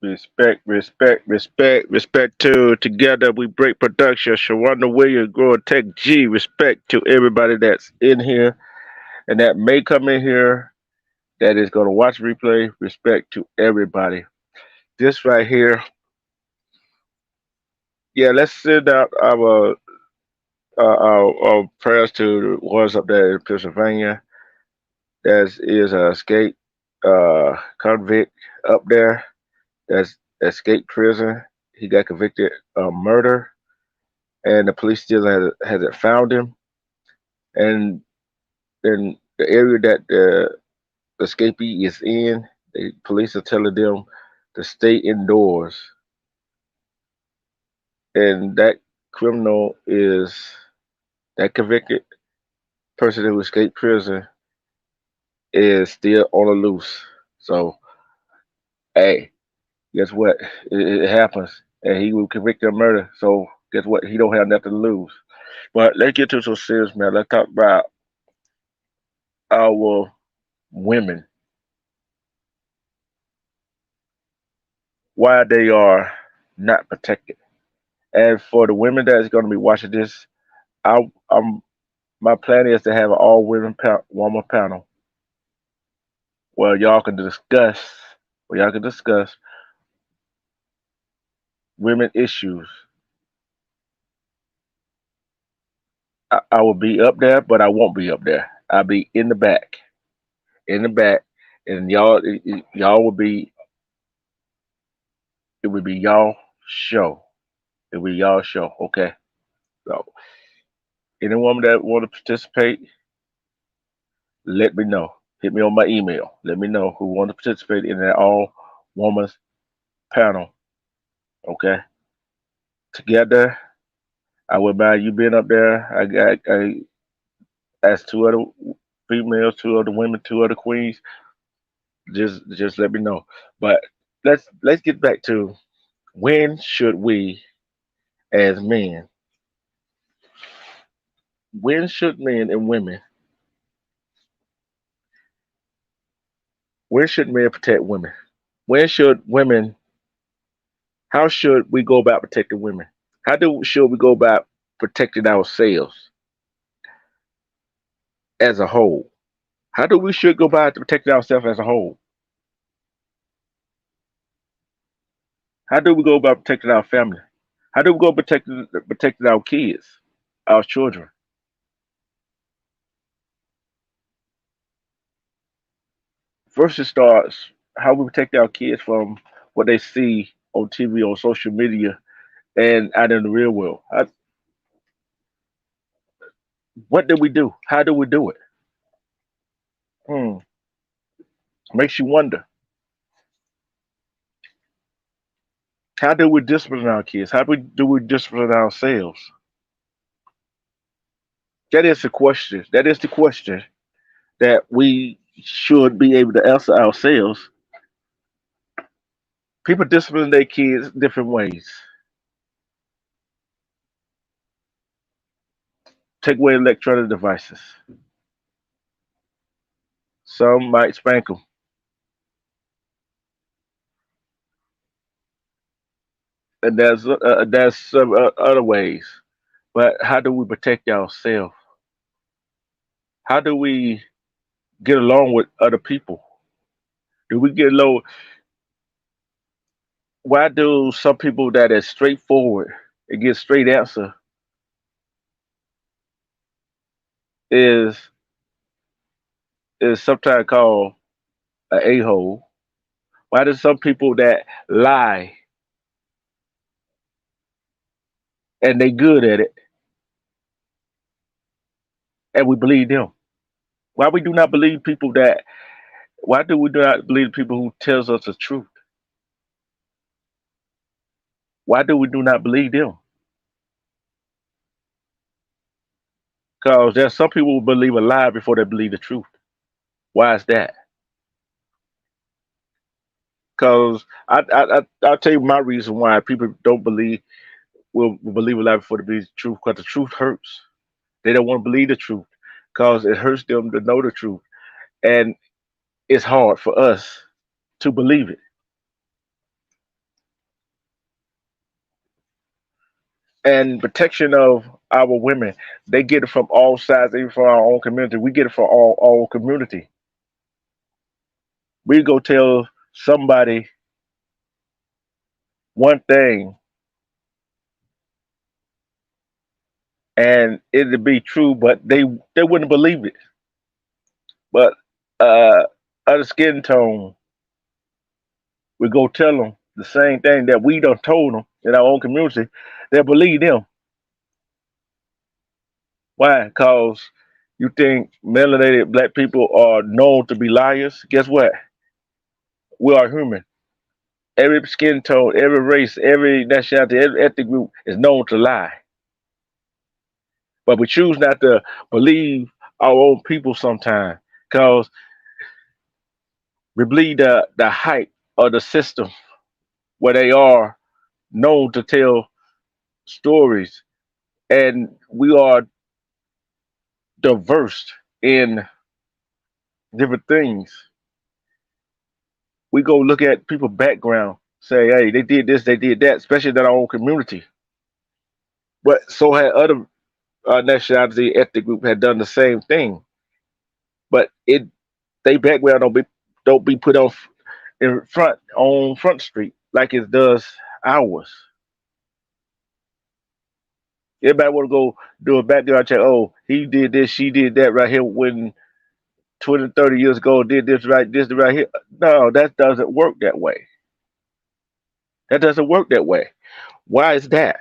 Respect, respect, respect, respect to Together We Break Production, Sharonda Williams, Grower Tech G. Respect to everybody that's in here and that may come in here that is going to watch replay. Respect to everybody. This right here, yeah, let's send out our prayers to the ones up there in Pennsylvania. That is a escape convict up there that's escaped prison. He got convicted of murder, and the police still hasn't found him. And in the area that the escapee is in, the police are telling them to stay indoors. And that criminal is that convicted person who escaped prison is still on the loose. So, hey, guess what? It happens, and he was convicted of murder. So, guess what? He don't have nothing to lose. But let's get to some serious, man. Let's talk about our women, why they are not protected. And for the women that's going to be watching this, I'm my plan is to have an all woman panel where y'all can discuss, where y'all can discuss women issues. I will be up there, but I won't be up there. I'll be in the back, and y'all will be. It would be y'all show. It will be y'all show. Okay. So any woman that want to participate, let me know. Hit me on my email. Let me know who want to participate in that all woman's panel. Okay. Together, I would mind you being up there. I asked two other females, two other women, two other queens. Just let me know. But let's get back to when should we as men, when should men and women, when should men protect women? When should women, how should we go about protecting women? Should we go about protecting ourselves as a whole? How do we should go about protecting ourselves as a whole? How do we go about protecting our family? How do we go protecting our kids, our children? First, it starts how we protect our kids from what they see on TV, on social media, and out in the real world. What do we do? How do we do it? Hmm. Makes you wonder. How do we discipline our kids? Do we discipline ourselves? That is the question. That is the question that we should be able to answer ourselves. People discipline their kids different ways. Take away electronic devices. Some might spank them, and there's some other ways. But how do we protect ourselves? How do we get along with other people? Do we get along? Why do some people that is straightforward and get straight answer is sometimes called an a-hole? Why do some people that lie and they good at it and we believe them? Why we do not believe people that? Why do we not believe people who tells us the truth? Why do we do not believe them? Because there's some people who believe a lie before they believe the truth. Why is that? Because I'll tell you my reason why people don't believe will believe a lie before they believe the truth. Because the truth hurts. They don't want to believe the truth because it hurts them to know the truth, and it's hard for us to believe it. and protection of our women. They get it from all sides, even from our own community. We get it from all community. We go tell somebody one thing and it'd be true, but they wouldn't believe it. But other skin tone, we go tell them the same thing that we done told them in our own community. They believe them. Why? Because you think melanated black people are known to be liars. Guess what? We are human. Every skin tone, every race, every nationality, every ethnic group is known to lie. But we choose not to believe our own people sometimes because we believe the hype of the system where they are known to tell stories and we are diverse in different things. We go look at people's background, say, hey, they did this, they did that, especially in our own community. But so had other nationality, ethnic group had done the same thing. But it they background don't be put in front on Front Street like it does ours. Everybody want to go do a background check. Oh, he did this, she did that right here when 20, 30 years ago did this right here. No, that doesn't work that way. That doesn't work that way. Why is that?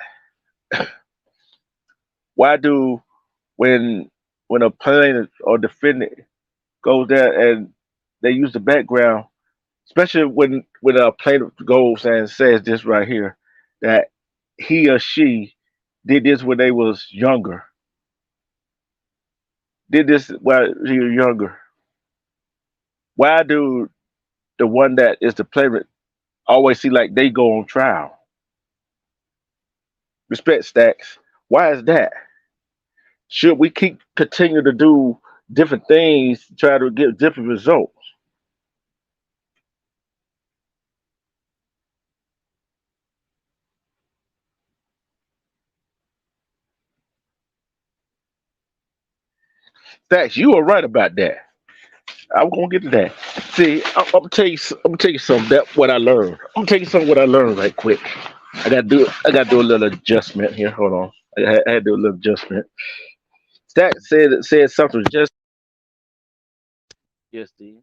Why do when a plaintiff or defendant goes there and they use the background, especially when a plaintiff goes and says this right here, that he or she did this when they was younger, did this while he was younger. Why do the one that is the plaintiff always see like they go on trial? Respect stacks. Why is that? Should we keep continue to do different things to try to get different results? Stacks, you are right about that. I'm gonna get to that. See, I'm gonna tell you. I'm gonna tell you something that what I learned. I'm gonna tell you something what I learned right quick. I gotta do a little adjustment here. Hold on. I had to do a little adjustment. Stack said something just yesterday.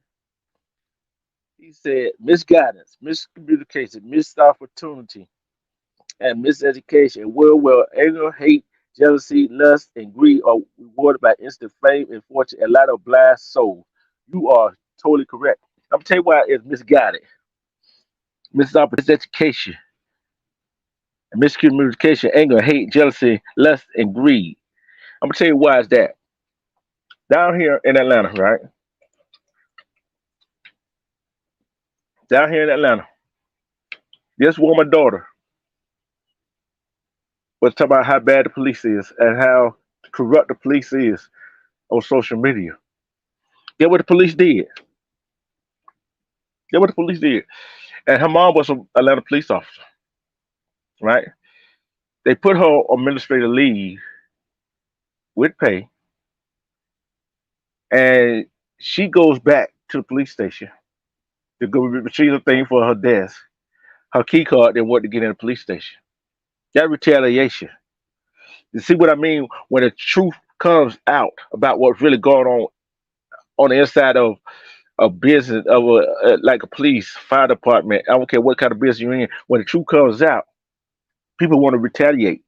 He said misguidance, miscommunication, missed opportunity, and miseducation. Where anger, hate, jealousy, lust, and greed are rewarded by instant fame and fortune and light of blind souls. You are totally correct. I'm gonna tell you why it's misguided, miseducation, miscommunication, anger, hate, jealousy, lust, and greed. I'm gonna tell you why is that. Down here in Atlanta, right? Down here in Atlanta, this woman daughter was talking about how bad the police is and how corrupt the police is on social media. Get what the police did. Get what the police did. And her mom was an Atlanta police officer, right? They put her on administrative leave with pay, and she goes back to the police station to go retrieve a thing for her desk, her key card, and what to get in the police station. That retaliation. You see what I mean? When the truth comes out about what's really going on the inside of a business of like a police, fire department. I don't care what kind of business you're in. When the truth comes out, people want to retaliate.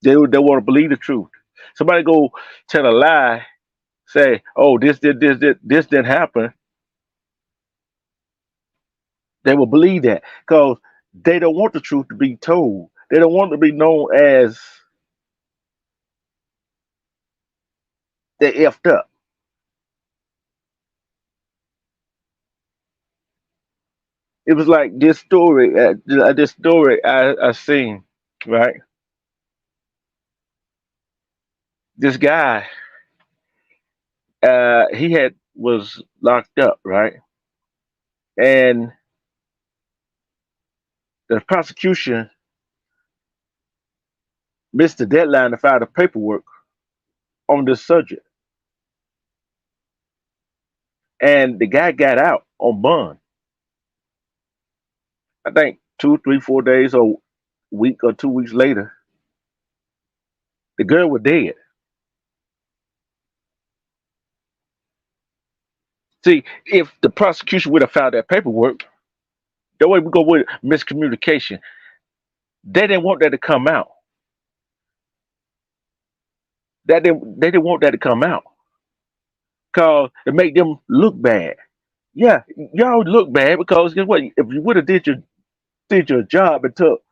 They want to believe the truth. Somebody go tell a lie, say, "Oh, this didn't happen." They will believe that because they don't want the truth to be told. They don't want to be known as they effed up. It was like this story. This story I seen. Right, this guy, he had was locked up. Right, and the prosecution missed the deadline to file the paperwork on this subject, and the guy got out on bond. I think 2, 3, 4 days or week or 2 weeks later, the girl was dead. See, if the prosecution would have filed that paperwork, the way we go with miscommunication, they didn't want that to come out. They didn't want that to come out because it made them look bad. Yeah, y'all look bad because guess what? If you would have did your job and took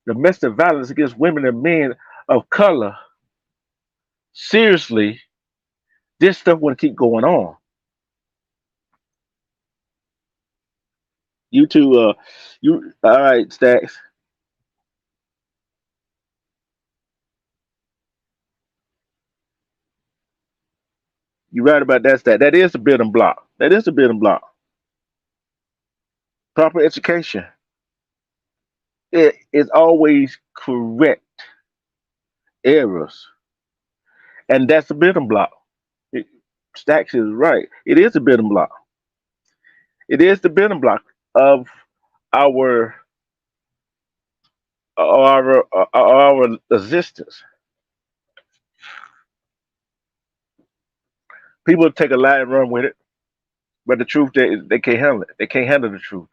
domestic violence against women and men of color seriously, this stuff wouldn't keep going on. You two, you all right, Stacks? You right about that, Stack. That is the building block. That is the building block. Proper education. It is always correct errors, and that's the building block. It, Stacks is right. It is the building block. It is the building block of our our existence. People take a lie and run with it, but the truth they can't handle it. They can't handle the truth.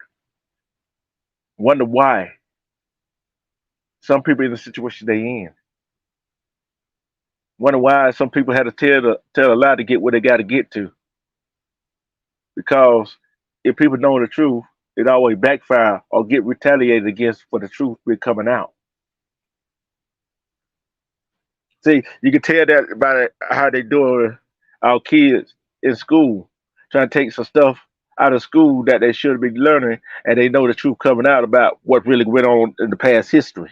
Wonder why some people in the situation they in. Wonder why some people had to tell a lie to get where they got to get to. Because if people know the truth, it always backfire or get retaliated against for the truth be coming out. See, you can tell that about how they doing our kids in school, trying to take some stuff out of school that they should be learning, and they know the truth coming out about what really went on in the past history.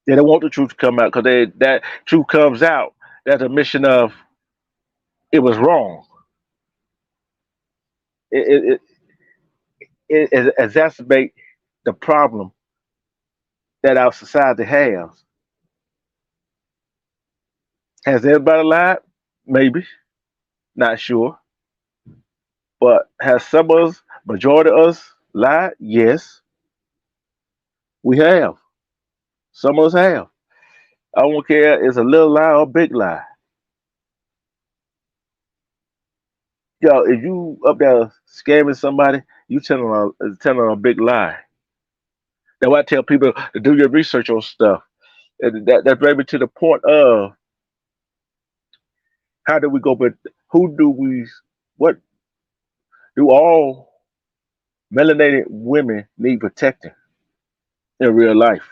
They don't want the truth to come out because that truth comes out. That's a mission of it was wrong. It, it exacerbate the problem that our society has. Has everybody lied? Maybe, not sure. But has some of us, majority of us, lied? Yes, we have. Some of us have. I don't care if it's a little lie or a big lie. Yo, if you up there scamming somebody, you telling a big lie. That's why I tell people to do your research on stuff. And that brings me to the point of how do we go, but who do we, what do all melanated women need protecting in real life?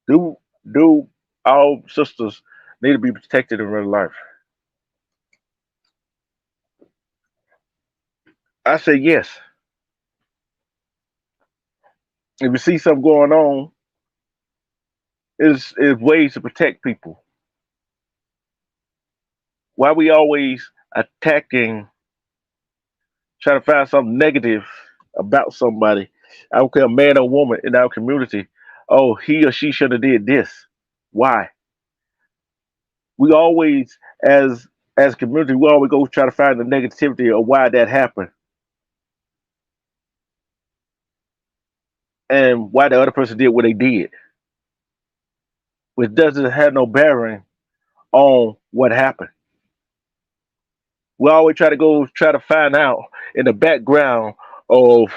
Do do all sisters need to be protected in real life? I say yes. If you see something going on, is ways to protect people. Why we always attacking, trying to find something negative about somebody? I don't care, man or woman in our community. Oh, he or she should have did this. Why? We always, as a community, we always go try to find the negativity of why that happened and why the other person did what they did, which doesn't have no bearing on what happened. We always try to find out in the background of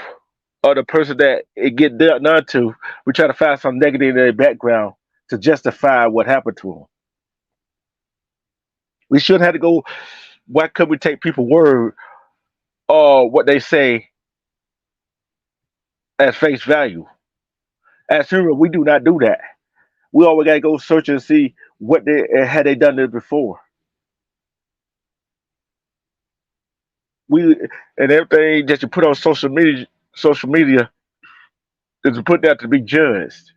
the person that it get done to. We try to find some negative in their background to justify what happened to them. We shouldn't have to go. Why could we take people word or what they say as face value? As humans, we do not do that. We always gotta go search and see what they had they done this before. We and everything that you put on social media is put that to be judged,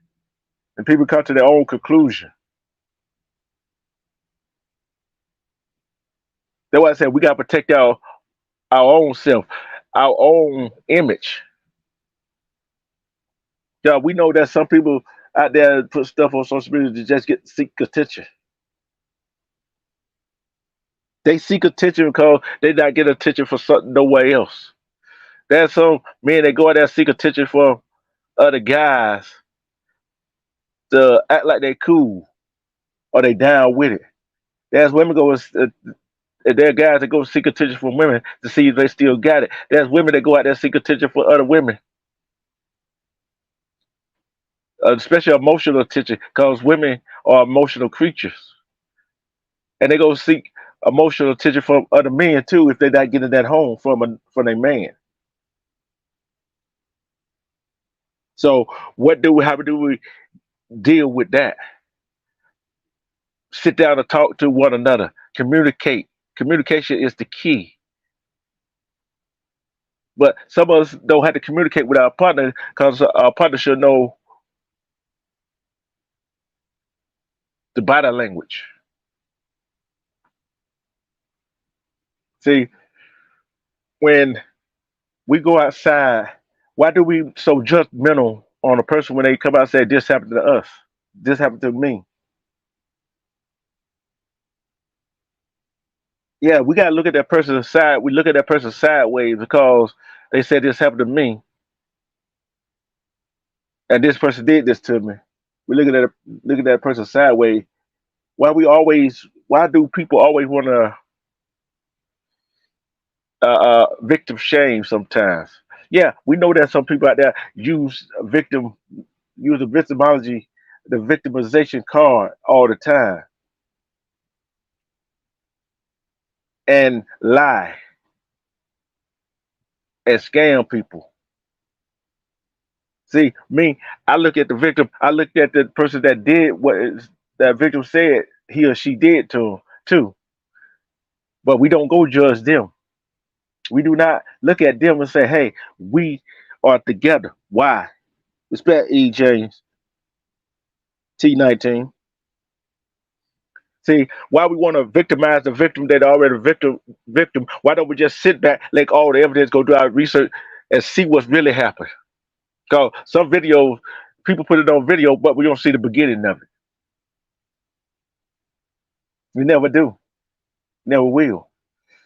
and people come to their own conclusion. That's why I said we gotta protect our own self, our own image. Yeah, we know that some people out there put stuff on social media to just seek attention. They seek attention because they not get attention for something nowhere else. There's some men that go out there and seek attention for other guys to act like they cool or they down with it. There's women there are guys that go seek attention from women to see if they still got it. There's women that go out there and seek attention for other women, especially emotional attention, because women are emotional creatures, and they go seek emotional attention from other men too if they're not getting that home from a man. So how do we deal with that? Sit down and talk to one another. Communicate. Communication is the key. But some of us don't have to communicate with our partner because our partner should know the body language. See, when we go outside, why do we so judgmental on a person when they come out and say this happened to us? This happened to me. Yeah, we gotta look at that person's side. We look at that person sideways because they said this happened to me and this person did this to me. We look at that person sideways. Why do people always want to victim shame sometimes? Yeah, we know that some people out there use the the victimization card all the time and lie and scam people. See, me, I look at the victim. I looked at the person that did that victim said he or she did to him too. But we don't go judge them. We do not look at them and say, "Hey, we are together." Why? Respect E. James T19. See, why we want to victimize the victim that already victim? Why don't we just sit back, let all the evidence go do our research and see what's really happened? Because some videos, people put it on video, but we don't see the beginning of it. We never do, never will.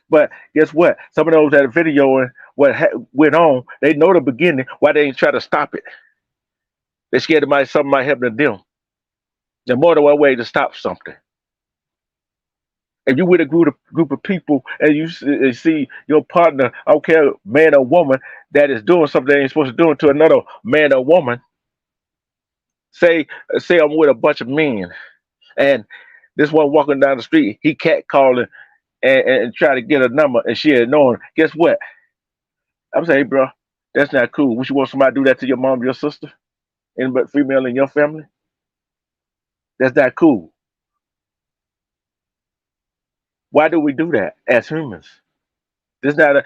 But guess what? Some of those that are videoing went on, they know the beginning. Why they ain't try to stop it? They scared something might happen to them. There's more than one way to stop something. If you with a group of people and you see your partner, I don't care man or woman, that is doing something they ain't supposed to do to another man or woman. Say I'm with a bunch of men and this one walking down the street, he cat calling and try to get a number and she ignoring. Guess what? I'm saying, hey, bro, that's not cool. Would you want somebody to do that to your mom, your sister, anybody female in your family? That's not cool. Why do we do that as humans? This not a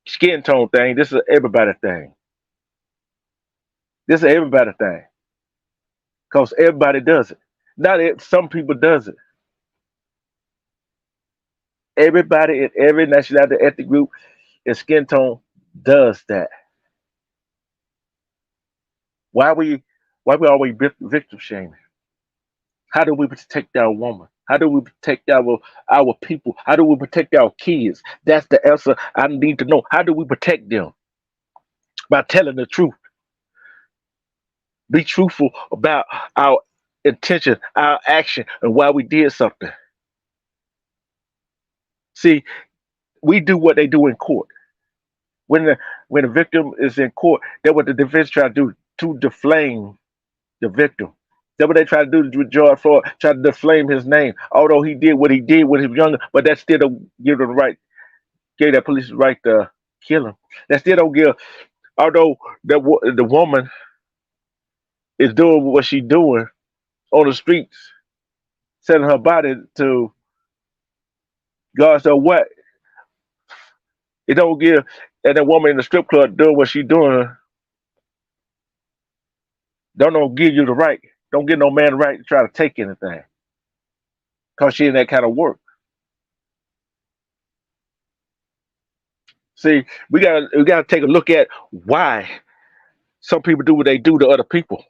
skin tone thing. This is an everybody thing. This is an everybody thing. Cause everybody does it. Not it, some people does it. Everybody in every nationality, ethnic group, and skin tone does that. Why we why we always victim shaming? How do we protect our woman? How do we protect our people? How do we protect our kids? That's the answer I need to know. How do we protect them? By telling the truth. Be truthful about our intention, our action, and why we did something. See, we do what they do in court. When the victim is in court, that's what the defense try to do to deflame the victim. That's what they try to do with George Floyd, try to deflame his name. Although he did what he did when he was younger, but that still don't give them the right, gave that police the right to kill him. That still don't give. Although the woman is doing what she's doing on the streets, selling her body to God. So what? It don't give. And the woman in the strip club doing what she's doing don't give you the right. Don't give no man the right to try to take anything because she in that kind of work. See, we gotta take a look at why Some people do what they do to other people.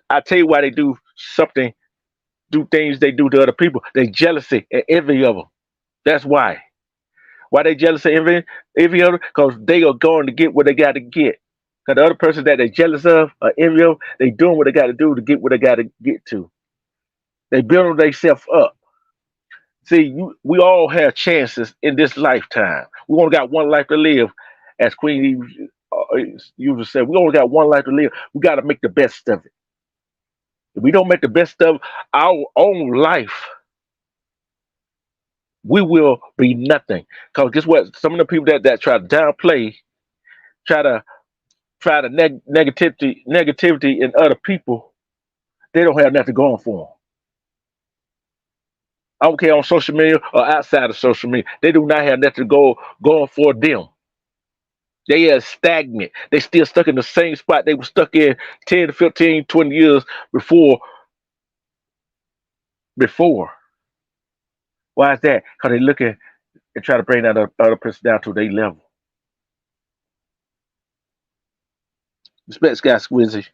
I tell you why they do things they do to other people. They jealousy and envy of them. That's why. Why they jealous of envy of them? Because they are going to get what they got to get. Because the other person that they jealous of or envy of, they doing what they got to do to get what they got to get to. They building themselves up. See, we all have chances in this lifetime. We only got one life to live, as Queen Eve usually said. We only got one life to live. We got to make the best of it. If we don't make the best of our own life, we will be nothing. Because guess what? Some of the people that try to downplay, try to negativity in other people, they don't have nothing going for them. I don't care on social media or outside of social media. They do not have nothing going for them. They are stagnant. They still stuck in the same spot they were stuck in 10 to 15, 20 years before. Why is that? Because they're looking and try to bring that other person down to their level. Respect, Scott Squizzy.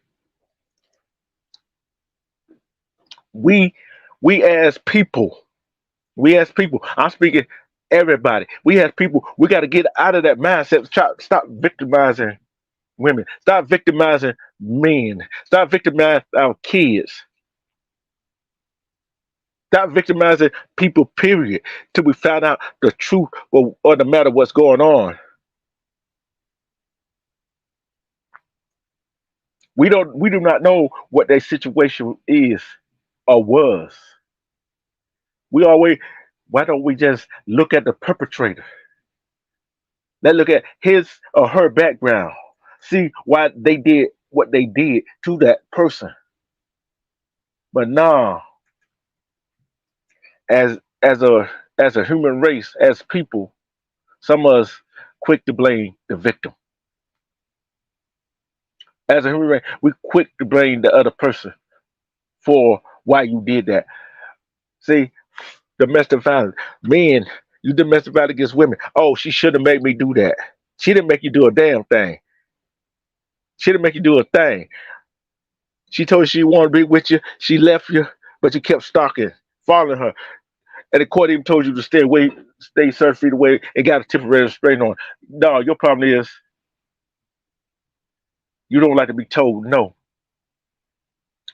We we as people, I'm speaking everybody. We as people, we got to get out of that mindset. Stop victimizing women. Stop victimizing men. Stop victimizing our kids. Stop victimizing people, period, till we find out the truth or the matter what's going on. We do not know what their situation is or was. We always Why don't we just look at the perpetrator? Let's look at his or her background. See why they did what they did to that person. But nah, as a human race, as people, some of us quick to blame the victim. As a human race, we quick to blame the other person for why you did that. See, domestic violence. Men, you domestic violence against women. Oh, she should have made me do that. She didn't make you do a damn thing. She didn't make you do a thing. She told you she wanted to be with you. She left you, but you kept stalking, following her. And the court even told you to stay away, stay certain feet away, and got a temporary restraining on. No, your problem is you don't like to be told no.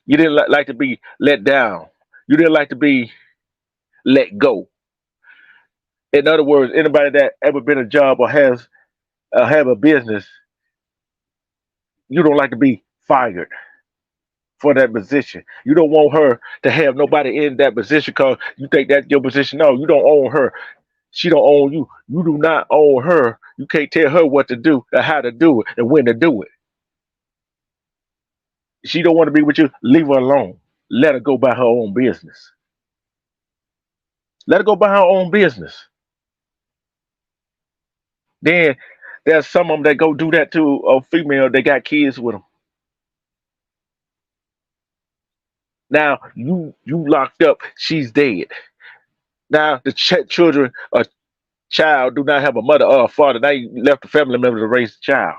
You didn't like to be let down. You didn't like to be let go. In other words, anybody that ever been a job or has have a business, you don't like to be fired for that position. You don't want her to have nobody in that position because you think that's your position. No, you don't own her. She don't own you. You do not own her. You can't tell her what to do or how to do it and when to do it. She don't want to be with you. Leave her alone. Let her go by her own business. Let her go by her own business. Then there's some of them that go do that to a female. They got kids with them. Now you locked up. She's dead. Now the children, a child, do not have a mother or a father. Now you left a family member to raise the child.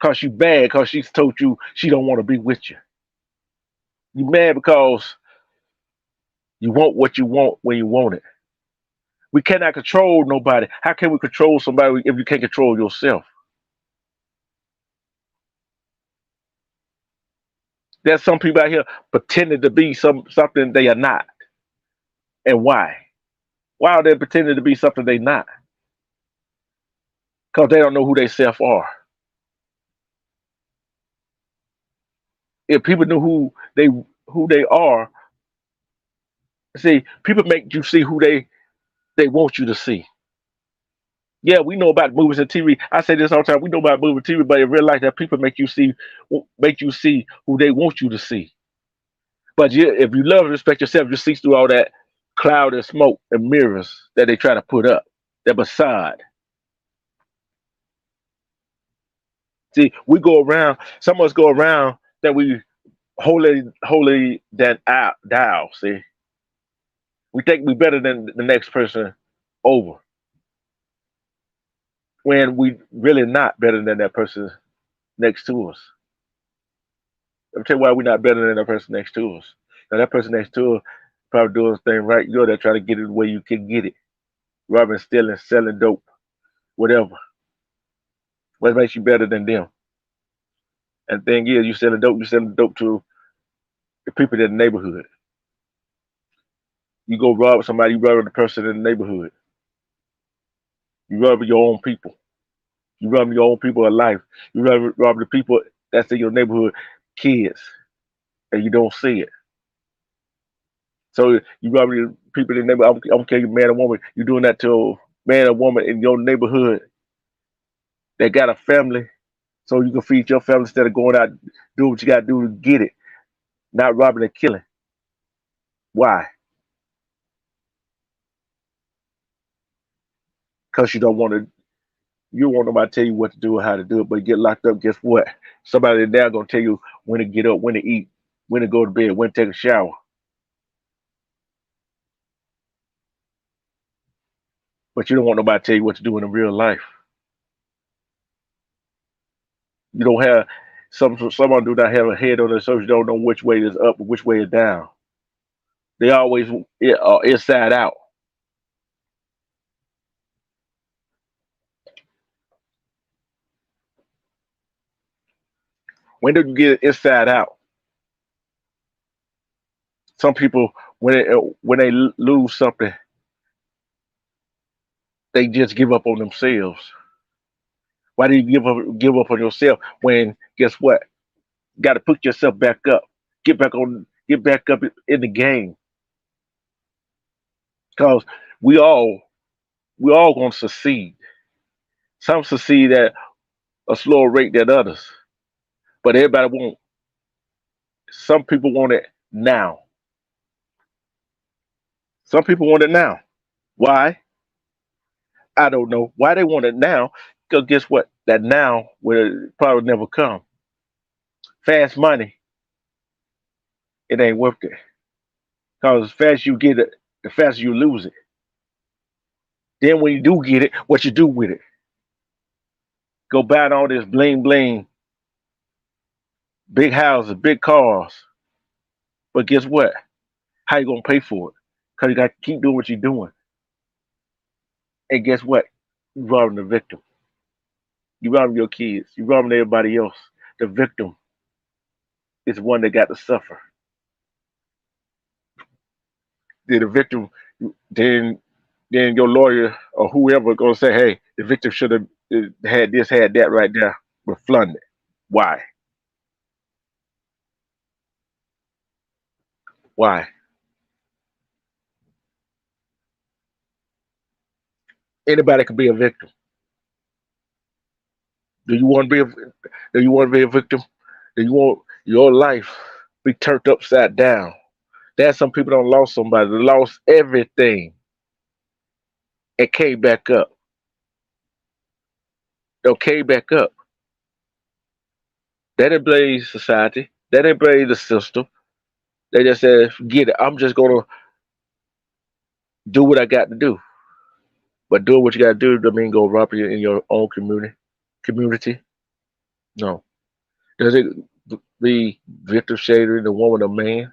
Cause you bad. Cause she's told you she don't want to be with you. You mad because you want what you want when you want it. We cannot control nobody. How can we control somebody if you can't control yourself? There's some people out here pretending to be something they are not. And why? Why are they pretending to be something they not? Because they don't know who they self are. If people knew who they are, see, people make you see who they want you to see. Yeah, we know about movies and TV. I say this all the time. We know about movies and TV, but in real life, that people make you see who they want you to see. But if you love and respect yourself, you see through all that cloud and smoke and mirrors that they try to put up. That facade. See, we go around. Some of us go around that we holy than out thou. See, we think we better than the next person over. when we really not better than that person next to us. Let me tell you why we're not better than that person next to us. Now that person next to us probably doing his thing right. You're there trying to get it the way you can get it. Robbing, stealing, selling dope, whatever. What makes you better than them? And the thing is, you selling dope to the people in the neighborhood. You go rob somebody, you rob the person in the neighborhood. You rob your own people. You rob your own people of life. You rob the people that's in your neighborhood, kids, and you don't see it. So you rob the people in the neighborhood. I don't care you man or woman. You're doing that to a man or woman in your neighborhood that got a family, so you can feed your family instead of going out do what you got to do to get it, not robbing and killing. Why? Because you don't want to. You don't want nobody to tell you what to do or how to do it, but you get locked up. Guess what? Somebody there gonna tell you when to get up, when to eat, when to go to bed, when to take a shower. But you don't want nobody to tell you what to do in real life. You don't have someone do not have a head on their shoulders. You don't know which way is up and which way is down. They always inside out. When do you get inside out? Some people when they lose something, they just give up on themselves. Why do you give up on yourself when guess what? Got to put yourself back up. Get back up in the game. Because we all we all gonna succeed. Some succeed at a slower rate than others. But everybody want some people want it now. Some people want it now. Why? I don't know. Why they want it now? Because guess what? That now will probably never come. Fast money, it ain't worth it. Because as fast you get it, the faster you lose it. Then when you do get it, what you do with it? Go buy all this bling bling, big houses, big cars. But guess what? How you gonna pay for it? Because you got to keep doing what you're doing. And guess what? You robbing the victim. You robbing your kids. You robbing everybody else. The victim is one that got to suffer. Then the victim, then then your lawyer or whoever gonna say, hey, the victim should have had this, had that right there, but flung it. Why? Why? Anybody can be a victim. Do you want to be a Do you want to be a victim? Do you want your life be turned upside down? There's some people don't lost somebody, they lost everything and came back up. They came back up. They didn't blame society. They didn't blame the system. They just said, forget it. I'm just gonna do what I got to do. But doing what you got to do doesn't mean go rob you in your own community. Community? No. Does it be victim shading the woman or man?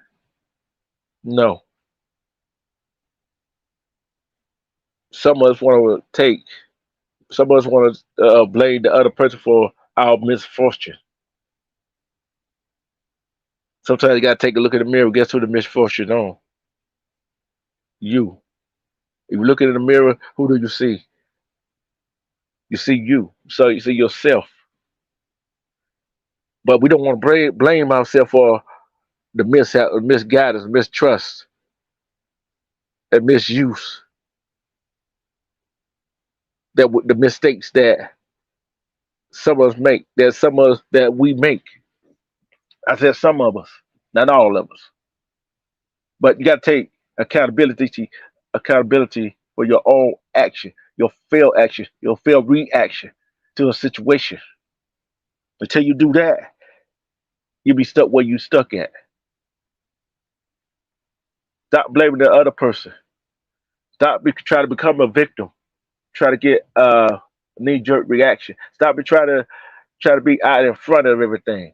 No. Some of us want to take. Some of us want to blame the other person for our misfortune. Sometimes you got to take a look in the mirror. Guess who the misfortune on? You. If you look in the mirror, who do you see? You see you. So you see yourself. But we don't want to blame ourselves for the misguidance, mistrust, and misuse the mistakes that some of us make. There's some of us that we make. I said some of us, not all of us. But you got to take accountability for your own action, your failed reaction to a situation. Until you do that, you'll be stuck where you stuck at. Stop blaming the other person. Stop trying to become a victim. Try to get knee jerk reaction. Stop and try to be out in front of everything.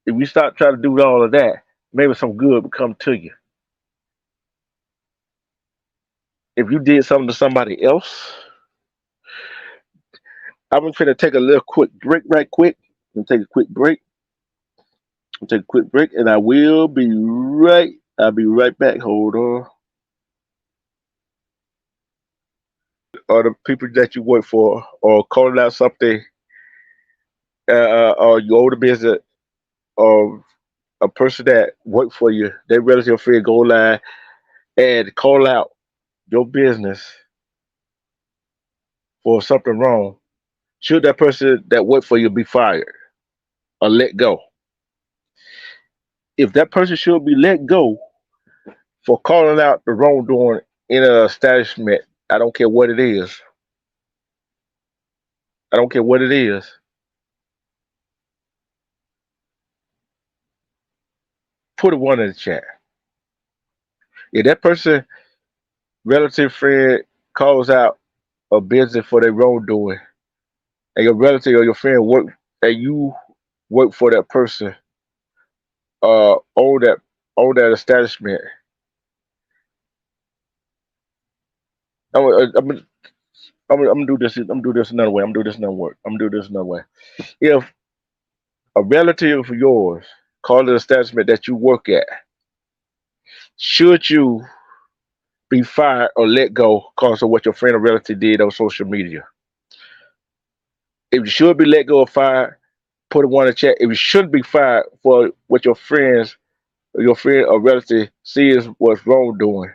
If you stop trying to do all of that, maybe some good will come to you. If you did something to somebody else, I'm gonna take a little quick break, right quick. I'm gonna take a quick break. I'll take a quick break, and I will be right. I'll be right back. Hold on. Or the people that you work for, or calling out something, or you own a business, or a person that work for you, they relative friend go line and call out your business for something wrong. Should that person that work for you be fired or let go? If that person should be let go for calling out the wrongdoing in an establishment, I don't care what it is. I don't care what it is. Put a one in the chat. If that person, relative friend, calls out a business for their wrongdoing, and your relative or your friend work, and you work for that person, own that establishment. I'm, I'm, I'm gonna do this. I'm gonna do this another way. I'm gonna do this another way. I'm gonna do this another way. If a relative of yours called the establishment that you work at, should you be fired or let go because of what your friend or relative did on social media? If you should be let go or fired, put a one in the chat. If you shouldn't be fired for what your friend or relative sees was wrongdoing,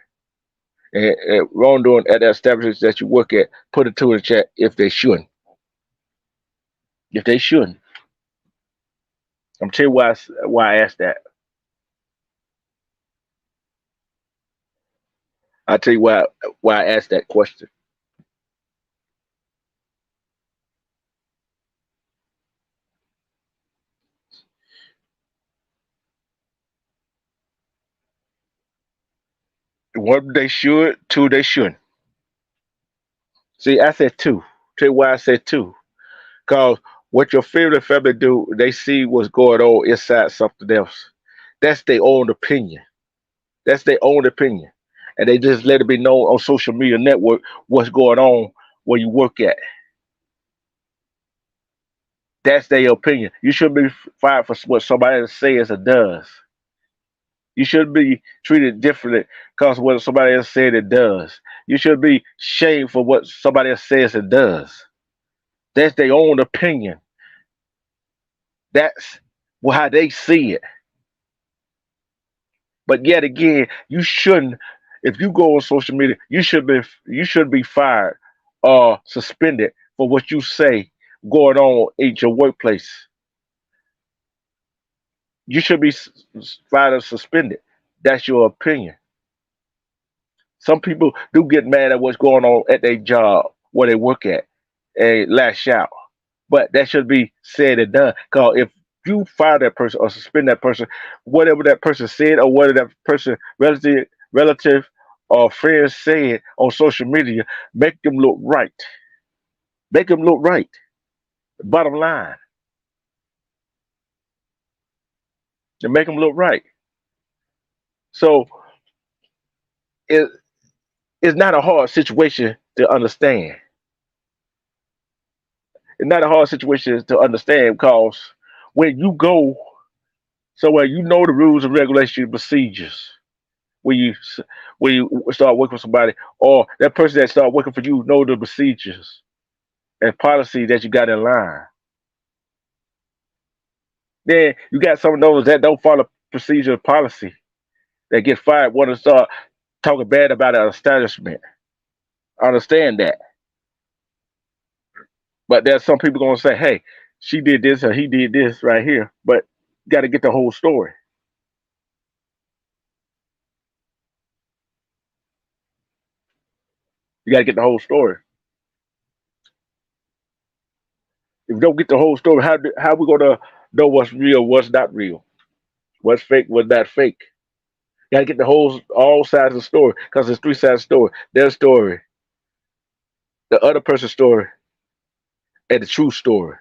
and wrongdoing at the establishment that you work at, put a two in the chat if they shouldn't. If they shouldn't. I'm tell you why I asked that. I'll tell you why I asked that question. One, they should. Two, they shouldn't. See, I said two. Tell you why I said two. Cause what your family do, they see what's going on inside something else. That's their own opinion. That's their own opinion. And they just let it be known on social media network what's going on where you work at. That's their opinion. You shouldn't be fired for what somebody else says or does. You should be treated differently because what somebody else said it does. You should be shamed for what somebody else says it does. That's their own opinion. That's how they see it. But yet again, you shouldn't. If you go on social media, you should be fired or suspended for what you say going on in your workplace. You should be fired or suspended. That's your opinion. Some people do get mad at what's going on at their job where they work at and lash out. But that should be said and done. Because if you fire that person or suspend that person, whatever that person said or whatever that person relative or friends said on social media, make them look right. Make them look right. Bottom line, to make them look right. So it, it's not a hard situation to understand. It's not a hard situation to understand because when you go somewhere, you know the rules and regulations, procedures. When you when you start working with somebody, or that person that start working for you know the procedures and policy that you got in line. Then you got some of those that don't follow procedure and policy that get fired, want to start talking bad about an establishment. I understand that, but there's some people gonna say, "Hey, she did this or he did this right here," but you got to get the whole story. You got to get the whole story. If we don't get the whole story, how we gonna know what's real, what's not real, what's fake, what's not fake? Gotta get the whole all sides of the story because it's three sides of the story. Their story, the other person's story, and the true story.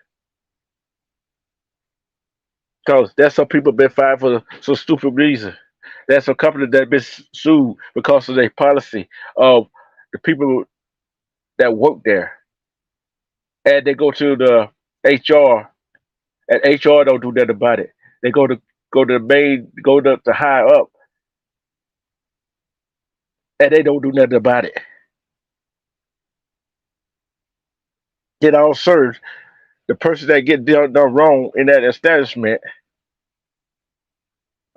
Because that's some people been fired for some stupid reason. There's some company that been sued because of their policy of the people that work there, and they go to the HR, and HR don't do nothing about it. They go to the main, go to the higher up, and they don't do nothing about it. Get all served. The person that get done wrong in that establishment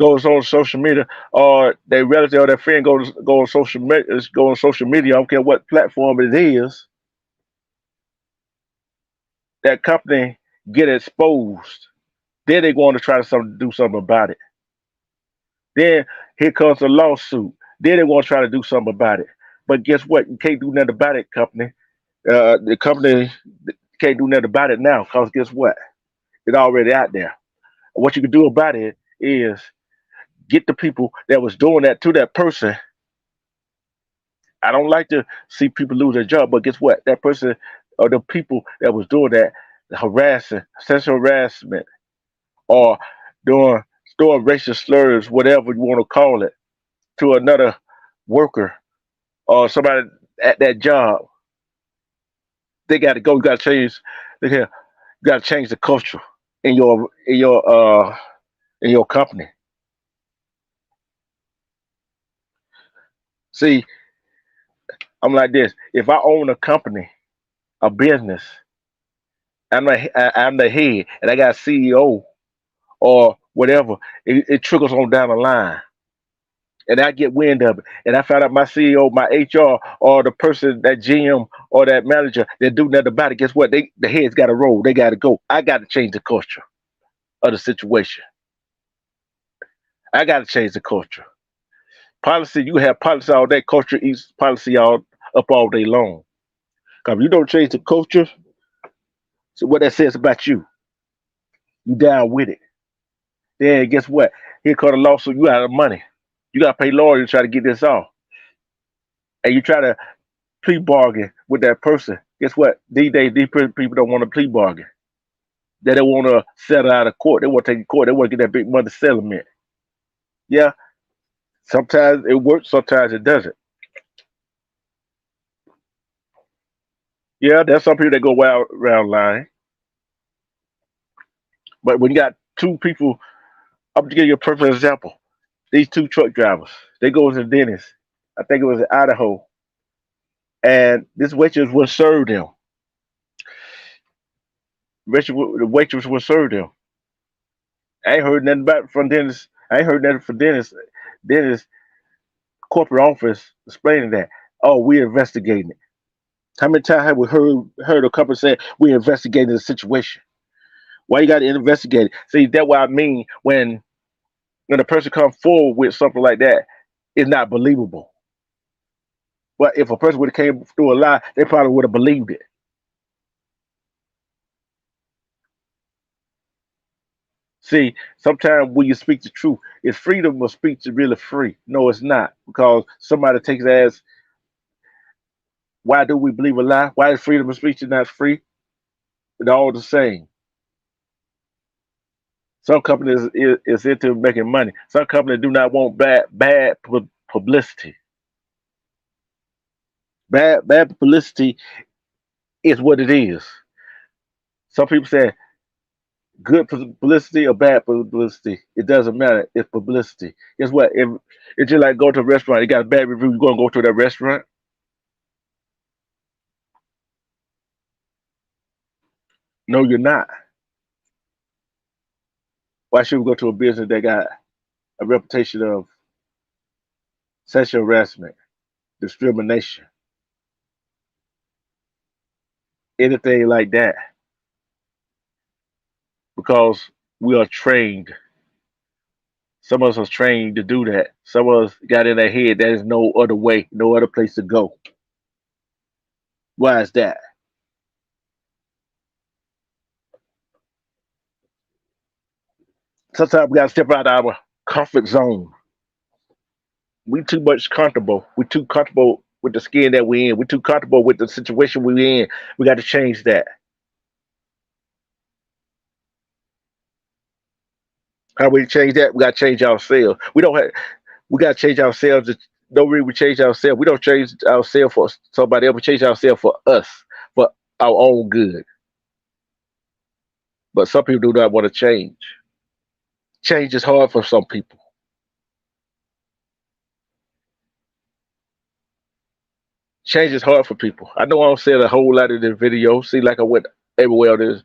goes on social media, or their relative or their friend go on social media. Go on social media. I don't care what platform it is. That company get exposed. Then they going to try to do something about it. Then here comes a lawsuit. Then they want to try to do something about it. But guess what? You can't do nothing about it, company. The company can't do nothing about it now because guess what? It's already out there. What you can do about it is get the people that was doing that to that person. I don't like to see people lose their job, but guess what? That person or the people that was doing that harassing, sexual harassment, or doing throwing racial slurs, whatever you want to call it, to another worker or somebody at that job, they got to go. You got to change. Look here, you got to change the culture in your company. See, I'm like this. If I own a company, a business, I'm the head, and I got a CEO or whatever. It trickles on down the line, and I get wind of it, and I found out my CEO, my HR, or the person that GM or that manager that do nothing about it. Guess what? The heads got to roll. They got to go. I got to change the culture of the situation. I got to change the culture. Policy, you have policy all day. Culture eats policy all up all day long. Because if you don't change the culture, so what that says about you, you down with it. Then guess what? Here come the lawsuit. You out of money. You got to pay lawyers to try to get this off, and you try to plea bargain with that person. Guess what? These days, people don't want to plea bargain. They don't want to settle out of court. They want to take it to court. They want to get that big money settlement. Yeah, sometimes it works. Sometimes it doesn't. Yeah, there's some people that go wild around lying. But when you got two people, I'm gonna give you a perfect example. These two truck drivers, they go to the dentist. I think it was in Idaho, and this waitress would serve them. The waitress would serve them. I ain't heard nothing about from dentist. I ain't heard nothing from dentist corporate office explaining that. Oh, we're investigating it. How many times have we heard a couple say we're investigating the situation? Why you got to investigate it? See, that's what I mean when a person comes forward with something like that, it's not believable. But if a person would have came through a lie, they probably would have believed it. See, sometimes when you speak the truth, is freedom of speech is really free? No, it's not, because somebody takes it as, why do we believe a lie? Why is freedom of speech not free? It's all the same. Some companies is into making money. Some companies do not want bad publicity. Bad publicity is what it is. Some people say good publicity or bad publicity. It doesn't matter. It's publicity. Guess what? If it's just like go to a restaurant, you got a bad review, you're gonna go to that restaurant. No, you're not. Why should we go to a business that got a reputation of sexual harassment, discrimination, anything like that? Because we are trained. Some of us are trained to do that. Some of us got in their head there is no other way, no other place to go. Why is that? Sometimes we gotta step out of our comfort zone. We too much comfortable. We too comfortable with the skin that we in. We too comfortable with the situation we in. We got to change that. How we change that? We got to change ourselves. We don't have. We got to change ourselves. No reason we change ourselves. We don't change ourselves for somebody else. We change ourselves for us, for our own good. But some people do not want to change. Change is hard for some people. Change is hard for people. I know I'm saying a whole lot in this video. See, like I went everywhere.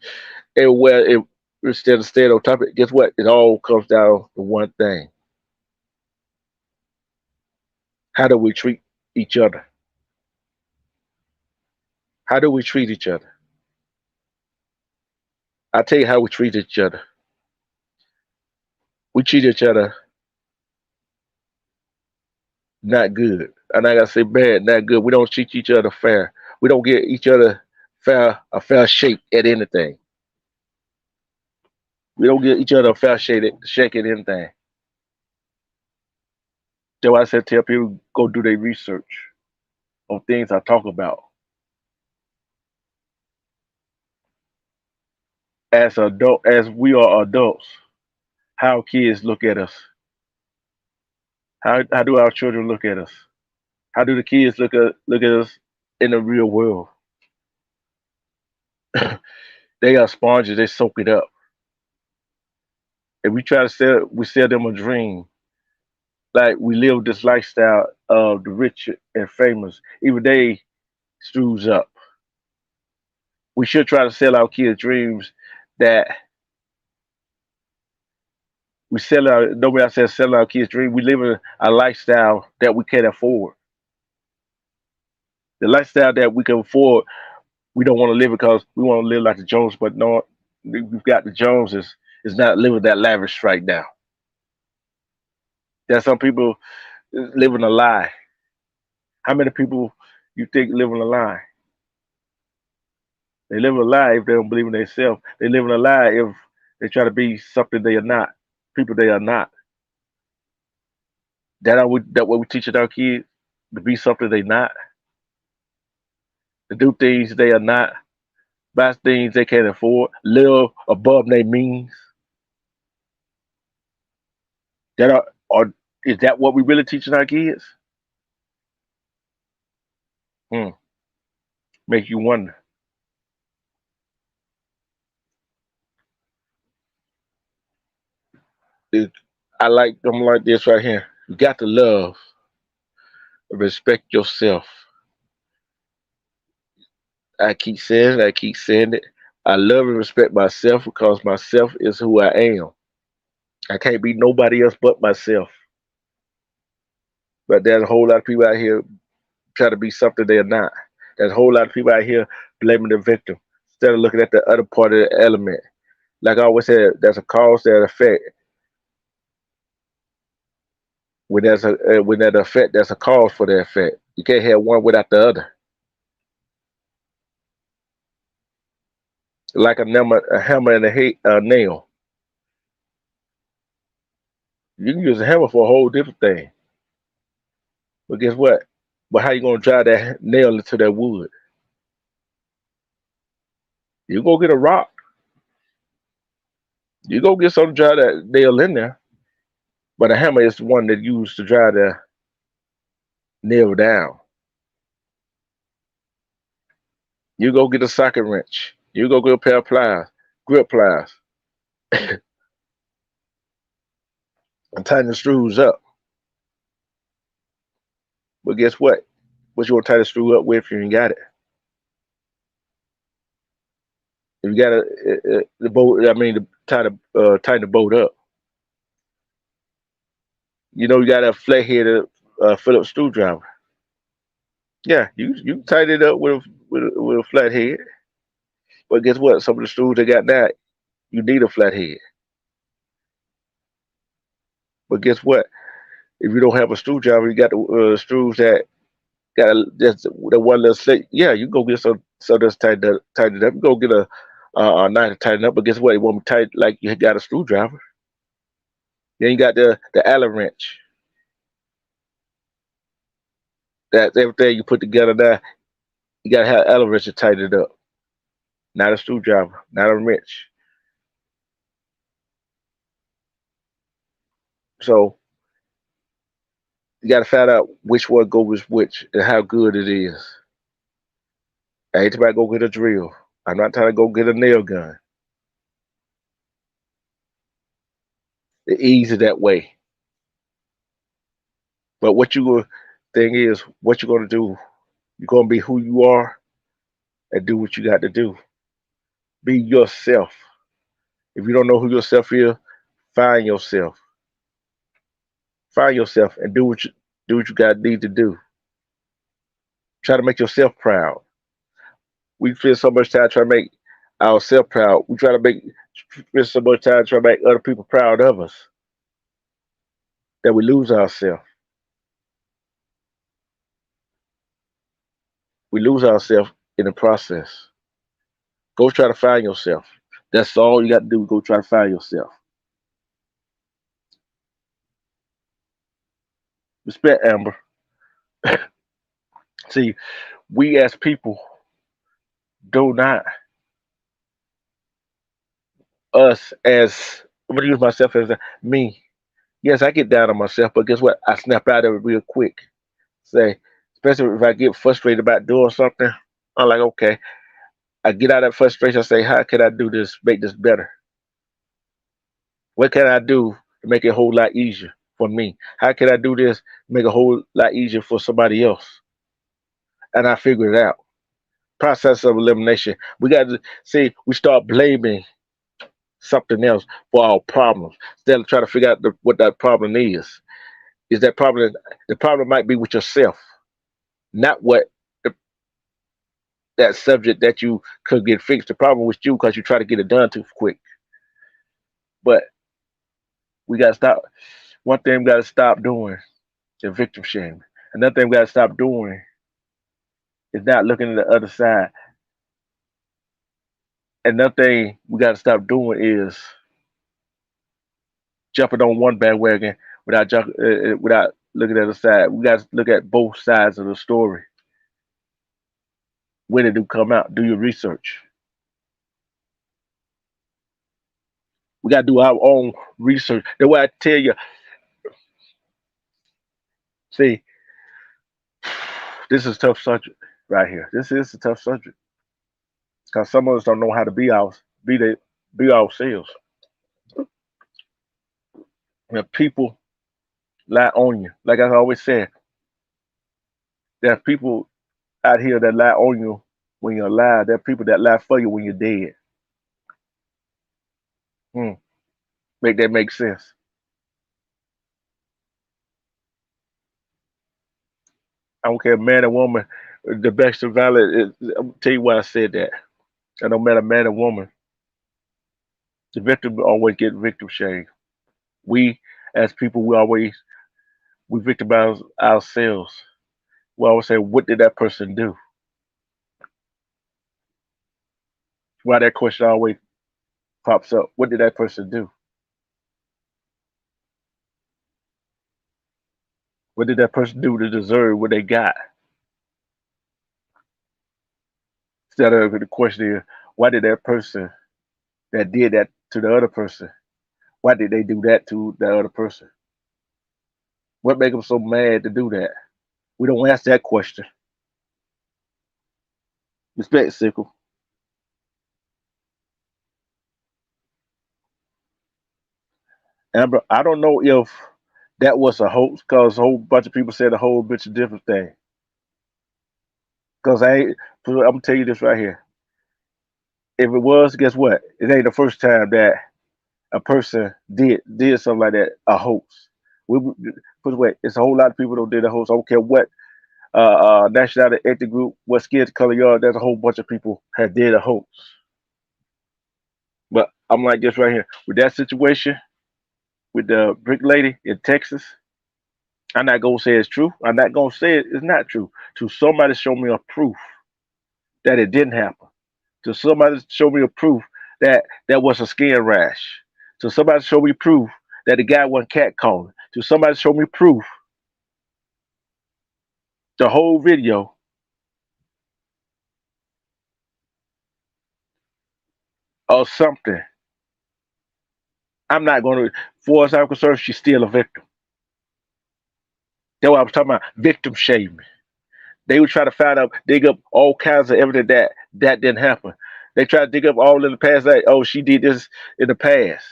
Everywhere instead of staying on topic. Guess what? It all comes down to one thing: how do we treat each other? How do we treat each other? I tell you how we treat each other. We treat each other not good. And I gotta say bad, not good. We don't treat each other fair. We don't get each other fair shake at anything. We don't get each other a fair shake at anything. That's why I said tell people go do their research on things I talk about. As we are adults, how kids look at us. How do our children look at us? How do the kids look at us in the real world? They are sponges, they soak it up. If we try to sell them a dream, like we live this lifestyle of the rich and famous, even they screws up. We should try to sell our kids dreams that we sell our nobody else says sell our kids dreams. We live in a lifestyle that we can't afford. The lifestyle that we can afford, we don't want to live because we want to live like the Jones, but no, we've got the Joneses is not living that lavish right now. There's some people living a lie. How many people you think living a lie? They live a lie if they don't believe in themselves. They live in a lie if they try to be something they are not, people they are not. That what we teaching our kids to be something they not, to do things they are not, buy things they can't afford, live above their means. That are is that what we really teaching our kids? Hmm. Make you wonder. It, I like them like this right here. You got to love, respect yourself. I keep saying it. I keep saying it. I love and respect myself because myself is who I am. I can't be nobody else but myself. But there's a whole lot of people out here trying to be something they're not. There's a whole lot of people out here blaming the victim instead of looking at the other part of the element. Like I always said, there's a cause, there's an effect. When there's an effect, there's a cause for the effect. You can't have one without the other. Like a hammer and a nail. You can use a hammer for a whole different thing. But guess what? But how you gonna drive that nail into that wood? You go get a rock. You go get something to drive that nail in there. But a hammer is the one that used to drive the nail down. You go get a socket wrench. You go get a pair of pliers, grip pliers, and tighten the screws up. But guess what? What you want to tighten the screw up with if you ain't got it? If you got the bolt, I mean, tighten the bolt up. You know, you got a flathead Phillips screwdriver. Yeah, you can tighten it up with a flathead. But guess what? Some of the screws they got now, you need a flathead. But guess what? If you don't have a screwdriver, you got the screws that got just the one little slit. Yeah, you go get some that's tighten it up. You go get a knife to tighten up. But guess what? It won't be tight like you got a screwdriver. Then you got the Allen wrench. That's everything you put together now. You gotta have an elevator to tighten it up. Not a screwdriver, not a wrench. So you gotta find out which one goes with which and how good it is. I ain't about to go get a drill. I'm not trying to go get a nail gun. It's easy that way. But what you go thing is, what you're gonna do, you're gonna be who you are and do what you got to do. Be yourself. If you don't know who yourself is, find yourself. Find yourself and do what you got need to do. Try to make yourself proud. We spend so much time trying to make ourselves proud. We try to make spend so much time trying to make other people proud of us that we lose ourselves. We lose ourselves in the process. Go try to find yourself. That's all you got to do. Go try to find yourself. Respect, Amber. See, we as people do not, us as, I'm going to use myself as me. Yes, I get down on myself, but guess what? I snap out of it real quick. Say, especially if I get frustrated about doing something, I'm like, okay. I get out of that frustration. I say, how can I do this, make this better? What can I do to make it a whole lot easier for me? How can I do this, make it a whole lot easier for somebody else? And I figure it out. Process of elimination. We got to see, we start blaming something else for our problems instead of trying to figure out what that problem is. Is that problem, the problem might be with yourself, not what the, that subject that you could get fixed. The problem with you because you try to get it done too quick. But we got to stop. One thing we got to stop doing is victim shaming. Another thing we got to stop doing is not looking at the other side. Another thing we got to stop doing is jumping on one bandwagon without looking at the side. We got to look at both sides of the story. When it do come out, do your research. We got to do our own research. That's why I tell you, see, this is a tough subject right here. This is a tough subject because some of us don't know how to be ourselves. When people lie on you, like I always say, there are people out here that lie on you when you're alive. There are people that lie for you when you're dead. Hmm. Make that make sense. I don't care, man or woman. The best of valid. I'll tell you why I said that. I don't matter man or woman. The victim always get victim shame. We as people, we victimize ourselves. We always say, "What did that person do?" Why that question always pops up. What did that person do? What did that person do to deserve what they got? Instead of the question is, why did that person that did that to the other person? Why did they do that to the other person? What made them so mad to do that? We don't ask that question. Respect, Sickle. Amber, I don't know if that was a hoax because a whole bunch of people said a whole bunch of different things. Because I'm gonna tell you this right here. If it was, guess what? It ain't the first time that a person did something like that. A hoax. Put it away. It's a whole lot of people that did a hoax. I don't care what nationality, ethnic group, what skin color you are. There's a whole bunch of people that did a hoax. But I'm like this right here with that situation with the brick lady in Texas. I'm not gonna say it's true. I'm not gonna say it's not true. To somebody show me a proof that it didn't happen. To somebody show me a proof that that was a skin rash. To somebody show me proof that the guy wasn't catcalling. To somebody show me proof the whole video or something, I'm not going to, for as I'm concerned, she's still a victim. That's what I was talking about, victim shaming. They would try to find out, dig up all kinds of evidence that didn't happen. They try to dig up all in the past, like, oh, she did this in the past.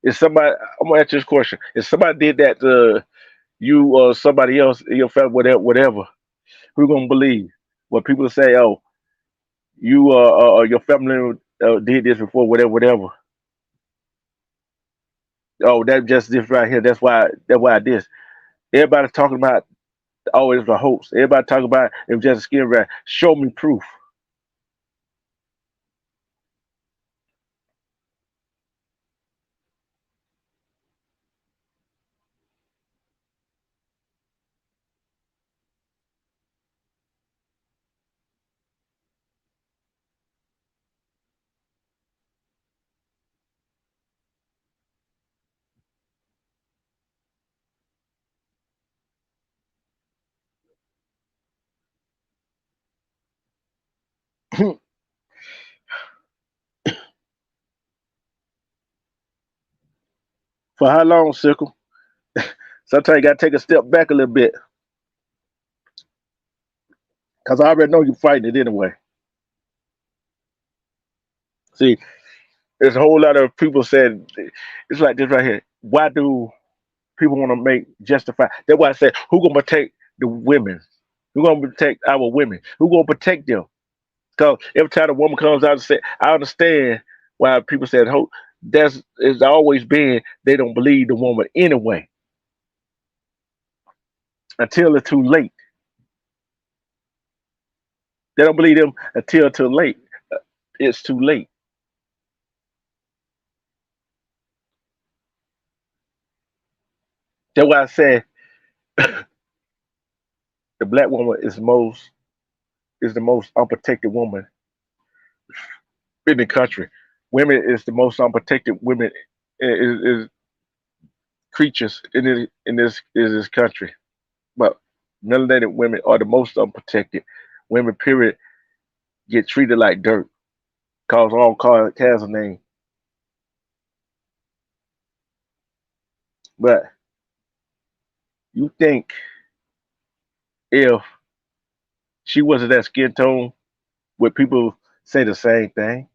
If somebody, I'm gonna ask you this question: if somebody did that to you or somebody else in your family, whatever, who gonna believe? When people say, "Oh, you your family did this before," whatever. Oh, that just this right here. That's why this. Everybody talking about, oh, it's a hoax. Everybody talking about it was just a skin rash. Show me proof. For how long, Sickle? Sometimes you gotta take a step back a little bit, cause I already know you're fighting it anyway. See, there's a whole lot of people saying it's like this right here. Why do people want to make justify? That's why I said, who gonna protect the women? Who gonna protect our women? Who gonna protect them? Because every time a woman comes out and say, I understand why people said, "Hope." That's it's always been they don't believe the woman anyway until it's too late. They don't believe them until too late. It's too late. That's why I said the black woman is the most unprotected woman in the country. Women is the most unprotected women is creatures in this country. But melanated women are the most unprotected. Women, period, get treated like dirt, cause all kinds of names. But you think if she wasn't that skin tone, would people say the same thing?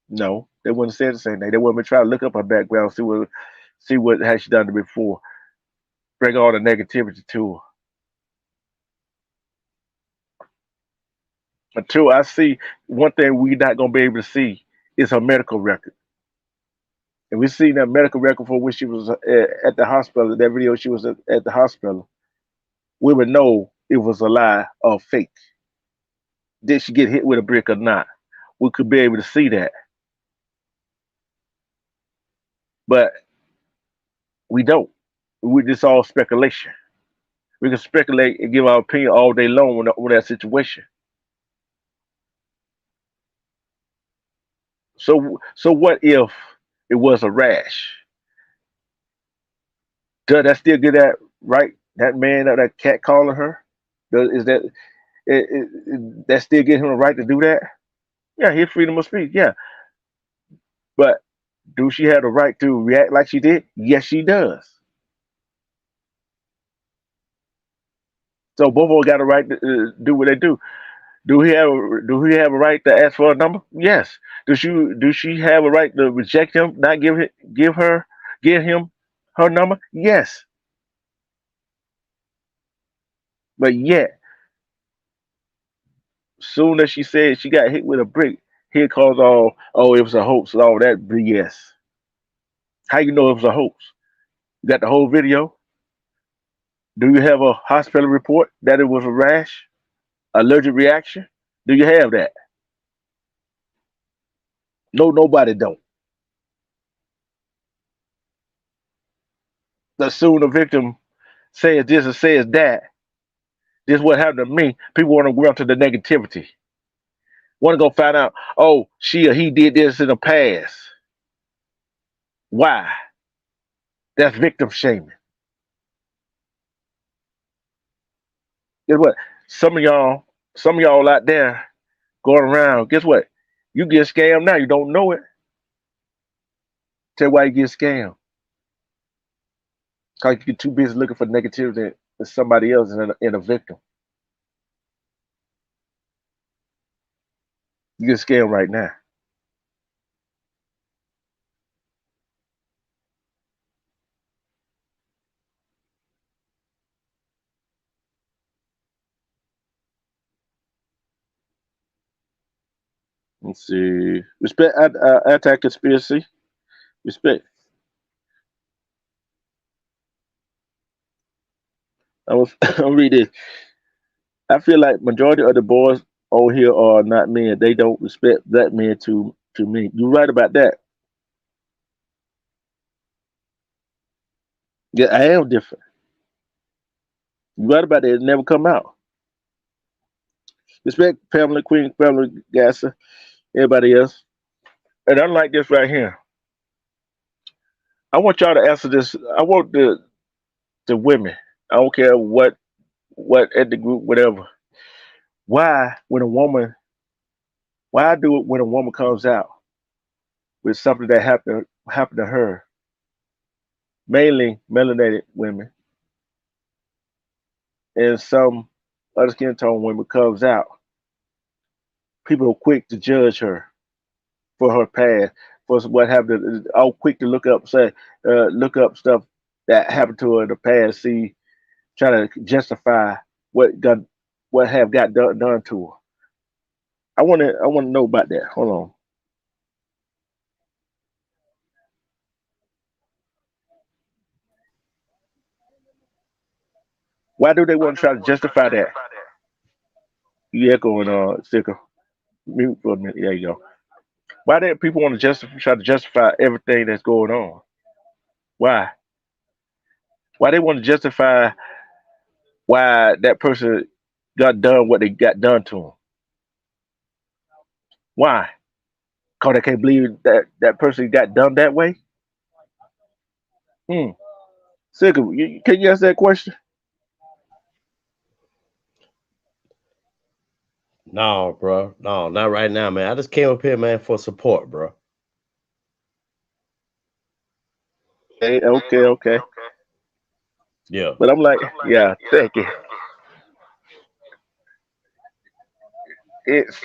No, they wouldn't say the same thing. They wouldn't try to look up her background, see what has she done before, bring all the negativity to her. Until I see one thing we not gonna be able to see is her medical record. And we see that medical record for when she was at the hospital, that video she was at the hospital, we would know it was a lie or fake. Did she get hit with a brick or not? We could be able to see that. But we don't. We just all speculation. We can speculate and give our opinion all day long on that situation. So what if it was a rash? Does that still get that right? That man or that cat calling her? Is that still get him the right to do that? Yeah, his freedom of speech. Yeah, but do she have the right to react like she did? Yes, she does. So both of them got a right to do what they do. Do he have a right to ask for a number? Yes. Do she have a right to reject him, not give him her number? Yes. But yet, soon as she said she got hit with a brick, here calls all, oh, it was a hoax and all that BS. How you know it was a hoax? You got the whole video? Do you have a hospital report that it was a rash, allergic reaction? Do you have that? No, nobody don't. The soon the victim says this or says that, this is what happened to me. People want to go to the negativity. Want to go find out, oh, she or he did this in the past. Why? That's victim shaming. Guess what? Some of y'all, some of y'all out there going around. Guess what? You get scammed now. You don't know it. Tell you why you get scammed. Cause you get too busy looking for negativity in somebody else and in a victim. You get scammed right now. Let's see. Respect anti conspiracy. Respect. I was I'll read this. I feel like majority of the boys over here are not men. They don't respect black men to me. You're right about that. Yeah, I am different. You're right about that. It never come out. Respect Pamela Queen, Pamela Gasser, everybody else. And unlike this right here, I want y'all to answer this. I want the women. I don't care what at the group, whatever. Why when a woman why do it when a woman comes out with something that happened to her, mainly melanated women, and some other skin tone women comes out, people are quick to judge her for her past, for what happened. All quick to look up stuff that happened to her in the past, see, try to justify what got what have got done to her. I want to know about that. Hold on. Why do they want to try to justify that? You echoing, sticker. Mute for a minute. There you go. Why do people want to try to justify everything that's going on? Why? Why they want to justify why that person got done what they got done to them? Why? Cause they can't believe that that person got done that way. Hmm. Sticker, can you answer that question? No, bro. No, not right now, man. I just came up here, man, for support, bro. Okay, okay, okay. Yeah. But I'm like, yeah, thank you. It's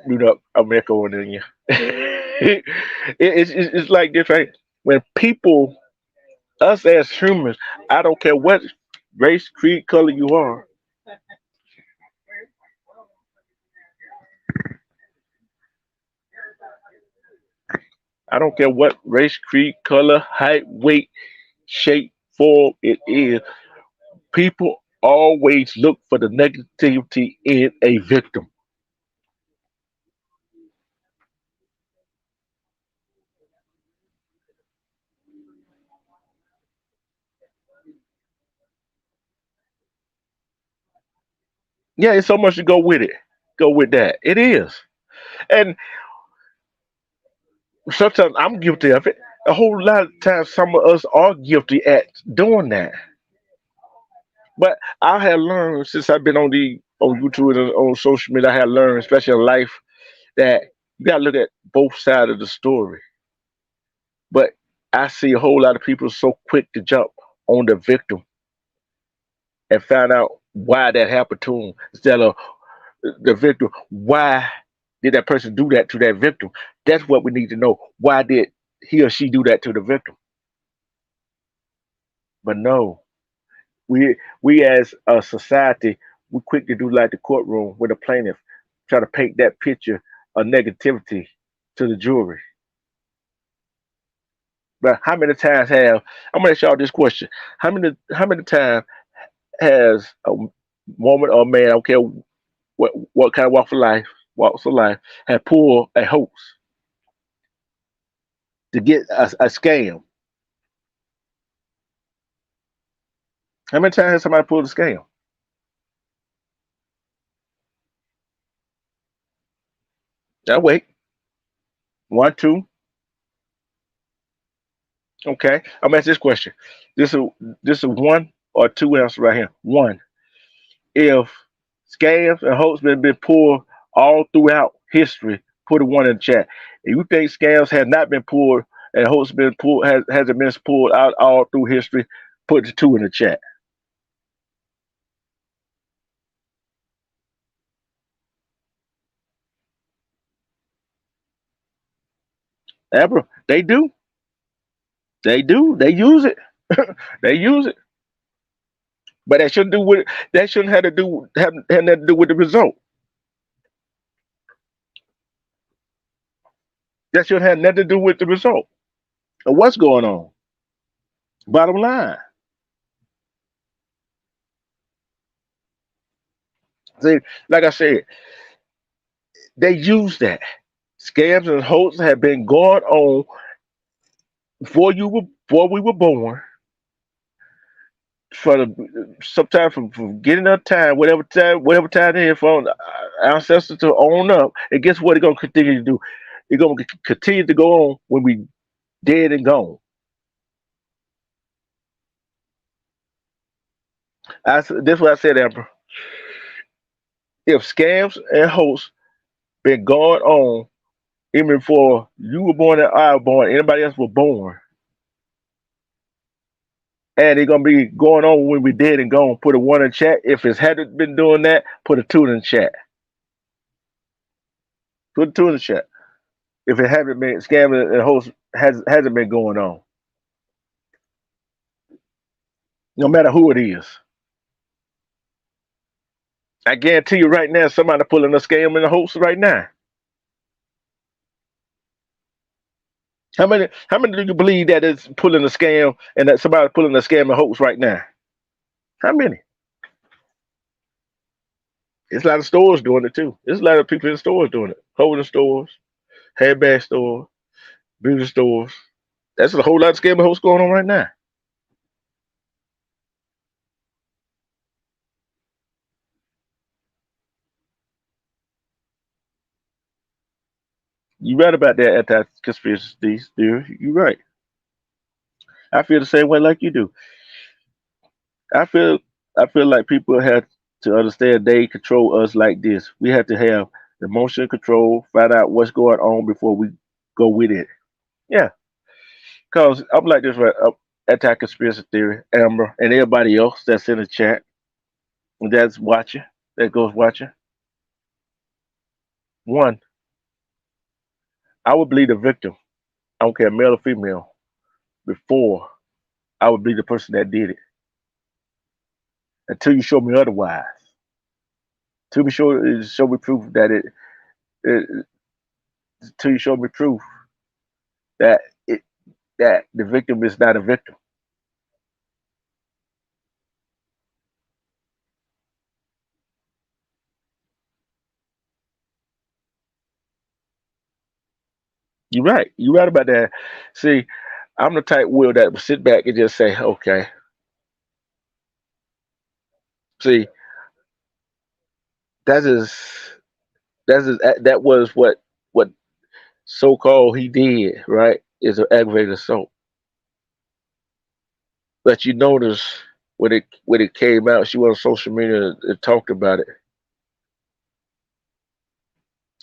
you know, I'm echoing in you. It's like this, right? When people, us as humans, I don't care what race, creed, color you are. I don't care what race, creed, color, height, weight, shape, form it is. People always look for the negativity in a victim. Yeah, it's so much to go with it. Go with that. It is. And sometimes I'm guilty of it. A whole lot of times, some of us are guilty at doing that. But I have learned since I've been on YouTube and on social media, I have learned, especially in life, that you gotta look at both sides of the story. But I see a whole lot of people so quick to jump on the victim and find out why that happened to them instead of the victim. Why did that person do that to that victim? That's what we need to know. Why did he or she do that to the victim? But no, we as a society, we quick to do like the courtroom with the plaintiff, try to paint that picture of negativity to the jury. But how many times have I'm gonna ask y'all this question? How many times has a woman or a man, I don't care what kind of walks of life, have pulled a hoax to get a scam? How many times has somebody pulled a scam? Now wait, one, two. Okay, I'm gonna ask this question. This is one or two answers right here. One. If scams and hoax been pulled all throughout history, put a one in the chat. If you think scams have not been pulled and hoax been pulled hasn't been pulled out all through history, put the two in the chat. Amber, they do. They do. They use it. They use it. But that shouldn't have nothing to do with the result. That shouldn't have nothing to do with the result of what's going on. Bottom line. See, like I said, they use that. Scams and hoaxes have been going on before we were born. For the sometime from getting up time, whatever time it is for our ancestors to own up, and guess what? It's gonna continue to do. It's gonna continue to go on when we dead and gone. This is what I said, Amber. If scams and hoaxes been going on even before you were born and I was born, anybody else was born, and it's gonna be going on when we dead and gone. Put a one in chat. If it hadn't been doing that, put a two in the chat. Put a two in the chat. If it haven't been scamming and host hasn't been going on, no matter who it is. I guarantee you right now, somebody pulling a scam and a host right now. How many do you believe that is pulling a scam and that somebody pulling a scam and hoax right now? How many? It's a lot of stores doing it too. There's a lot of people in stores doing it. Holding stores, handbag stores, beauty stores. That's a whole lot of scam and hoax going on right now. You right about that anti-conspiracy theory. You right. I feel the same way like you do. I feel I feel like people have to understand they control us like this. We have to have emotion control, find out what's going on before we go with it. Yeah, because I'm like this right up anti-conspiracy theory, Amber, and everybody else that's in the chat that's watching, that goes watching. One, I would believe the victim. I don't care male or female. Before I would be the person that did it. Until you show me otherwise. Until me show me proof that it until you show me proof that it that the victim is not a victim. You're right. You're right about that. See, I'm the type will that will sit back and just say, okay. See, that is that was what so called he did, right? Is an aggravated assault. But you notice when it came out, she went on social media and talked about it.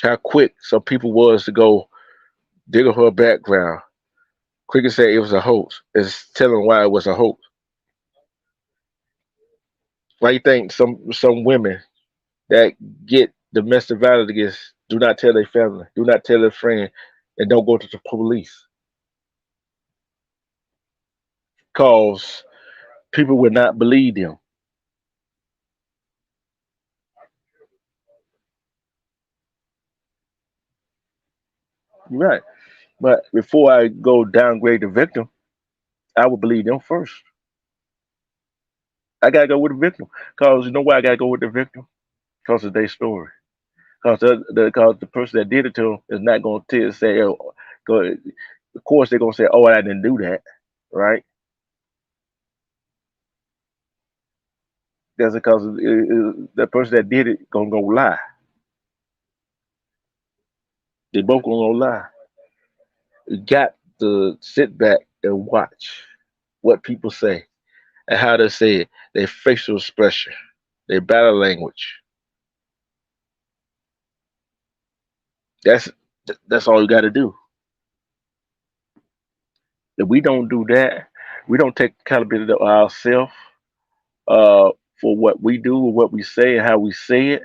How quick some people was to go dig up her background. Quick and say it was a hoax. It's telling why it was a hoax. Why you think some women that get domestic violence against do not tell their family, do not tell their friend, and don't go to the police? Cause people would not believe them. Right. But before I go downgrade the victim, I would believe them first. I gotta go with the victim. Cause you know why I gotta go with the victim? Cause of their story. Cause the person that did it to them is not gonna say, oh, go. Of course they're gonna say, oh, I didn't do that, right? That's because the person that did it gonna go lie. They both gonna lie. You got to sit back and watch what people say and how they say it, their facial expression. Their battle language. That's that's all you got to do. If we don't do that, we don't take accountability of ourselves uh, for what we do, what we say, and how we say it.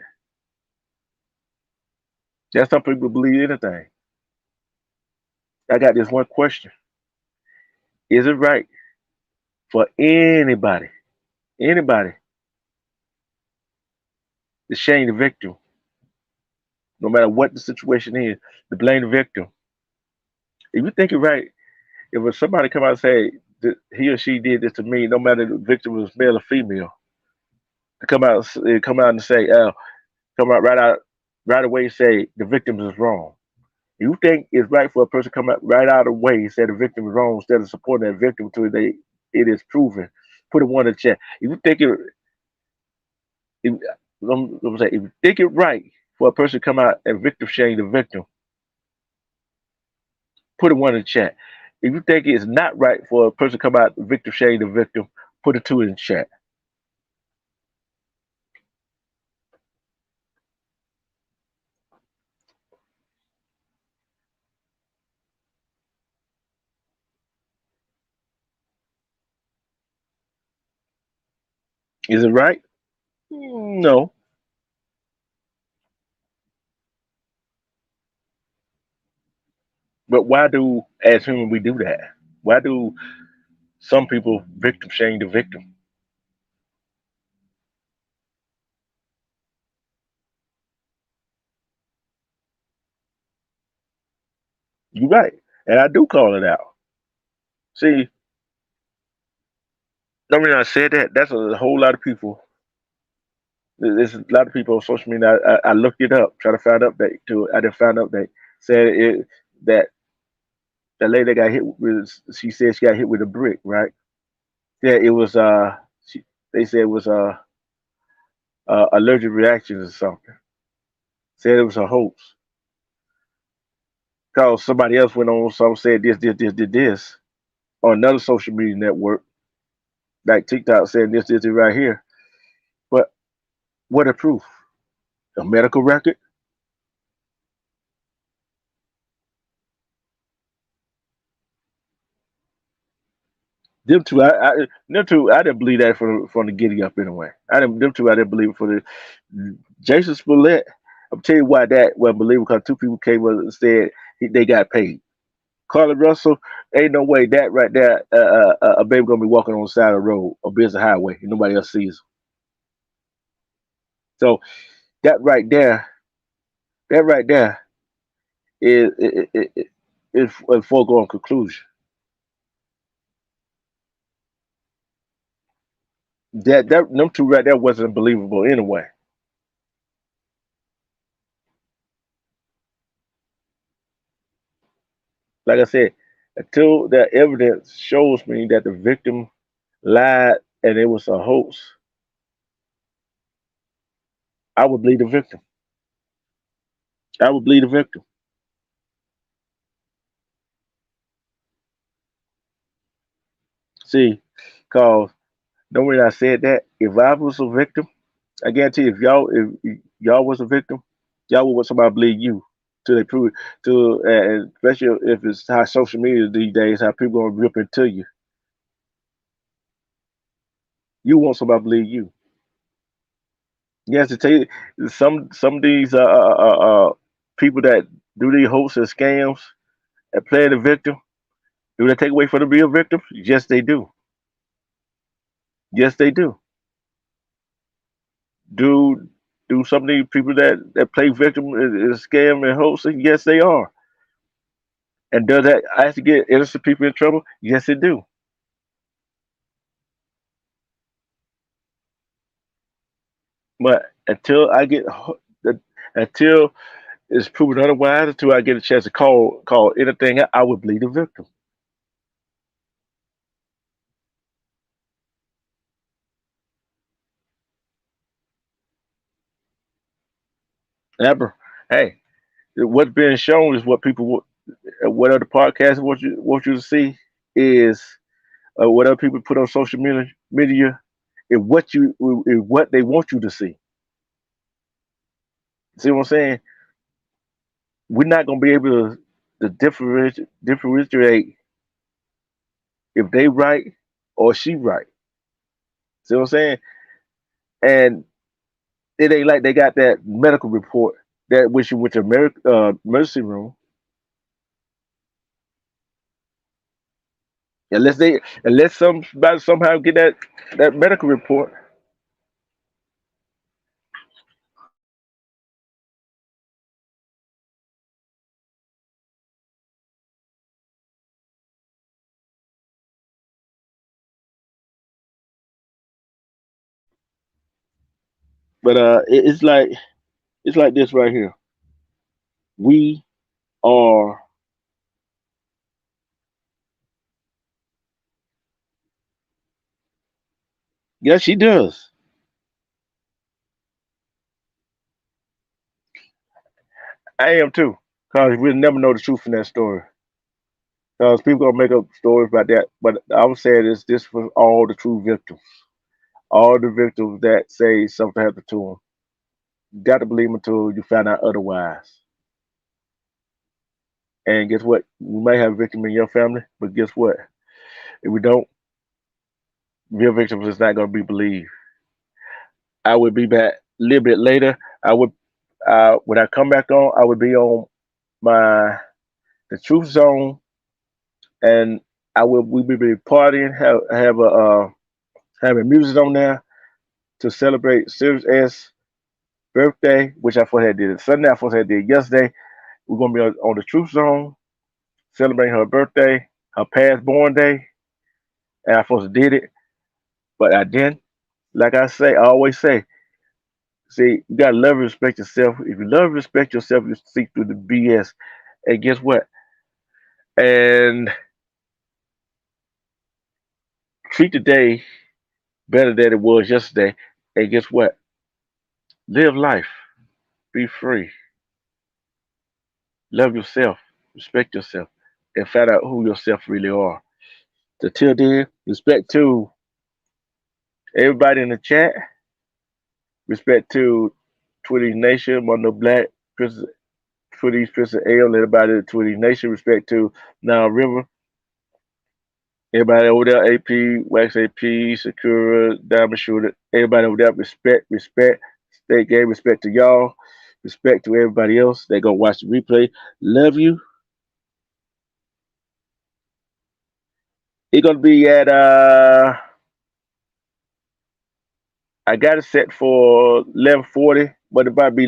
That's some people believe anything. I got this one question: is it right for anybody, to shame the victim, no matter what the situation is, to blame the victim? If you think it's right, if somebody come out and say that he or she did this to me, no matter the victim was male or female, to come out and say, come out right away and say the victim is wrong. You think it's right for a person to come out right out of the way and say the victim is wrong instead of supporting that victim until it is proven? Put it one in the chat. If you think if, I'm say, if you think it right for a person to come out and victim shame the victim, put it one in the chat. If you think it's not right for a person to come out and victim shame the victim, put a two in the chat. Is it right? No. But why do, as human, we do that? Why do some people victim shame the victim? You're right. And I do call it out. See, the reason I said that, that's a whole lot of people. There's a lot of people on social media. I looked it up, try to find an update to it. I didn't find an update. Said that the lady that got hit with, she said she got hit with a brick, right? Yeah, it was, they said it was allergic reactions or something. Said it was a hoax. Because somebody else went on, some said this on another social media network, like TikTok, saying this right here. But what a proof? A medical record? Them two, I didn't believe that from the giddy up anyway. Them two, I didn't believe it for the Jason Smollett. I'm telling you why that wasn't believable because two people came up and said they got paid. Carla Russell, ain't no way that right there, a baby gonna be walking on the side of the road or busy highway and nobody else sees him. So that right there, that right there is a foregone conclusion. That them two right there wasn't believable anyway. Like I said, until the evidence shows me that the victim lied and it was a hoax, I would believe the victim. I would believe the victim. See, cause the way I said that, if I was a victim, I guarantee if y'all was a victim, y'all would want somebody to believe you till they prove it. To especially if it's how social media these days, how people gonna rip into you. You want somebody to believe you. Yes, to tell you some of these people that do these hoax and scams and play the victim, do they take away from the real victim? Yes, they do. Yes, they do. Do do some of these people that play victim and scam and hoax? Yes, they are. And does that actually get innocent people in trouble? Yes, it do. But until it's proven otherwise, until I get a chance to call anything, I would believe the victim. Ever. Hey, what's being shown is what what other podcasts want you to see is what other people put on social media is what they want you to see. See what I'm saying? We're not gonna be able to differentiate if they right or she right. See what I'm saying? And it ain't like they got that medical report that when she went to emergency room, unless somebody somehow get that medical report. But it's like this right here. We are. Yes, she does. I am too. Cause we'll never know the truth in that story. Cause people gonna make up stories about that. But I was saying this for all the true victims, all the victims that say something happened to them. You got to believe them until you find out otherwise. And guess what? You may have a victim in your family, but guess what? If we don't, real victims is not gonna be believed. I would be back a little bit later. I would when I come back on, I would be on my the truth zone, and we will be partying, have a having music on there to celebrate Sirius S birthday, which I first had did it Sunday. I first had did it yesterday. We're gonna be on the truth zone celebrating her birthday, her past born day, and I first did it, but I didn't. Like I say, I always say, see, you gotta love and respect yourself. If you love and respect yourself, you see through the BS. And guess what? And treat the day better than it was yesterday. And guess what? Live life. Be free. Love yourself. Respect yourself. And find out who yourself really are. Until then, respect to everybody in the chat. Respect to Twitty Nation, Mondo Black, Twitty, Tristan L, everybody at Twitty Nation. Respect to Now River. Everybody over there, AP, Wax AP, Sakura, Diamond Shooter, everybody over there, respect. State game, respect to y'all. Respect to everybody else. They gonna watch the replay. Love you. It's gonna be at I got it set for 11:40, but it might be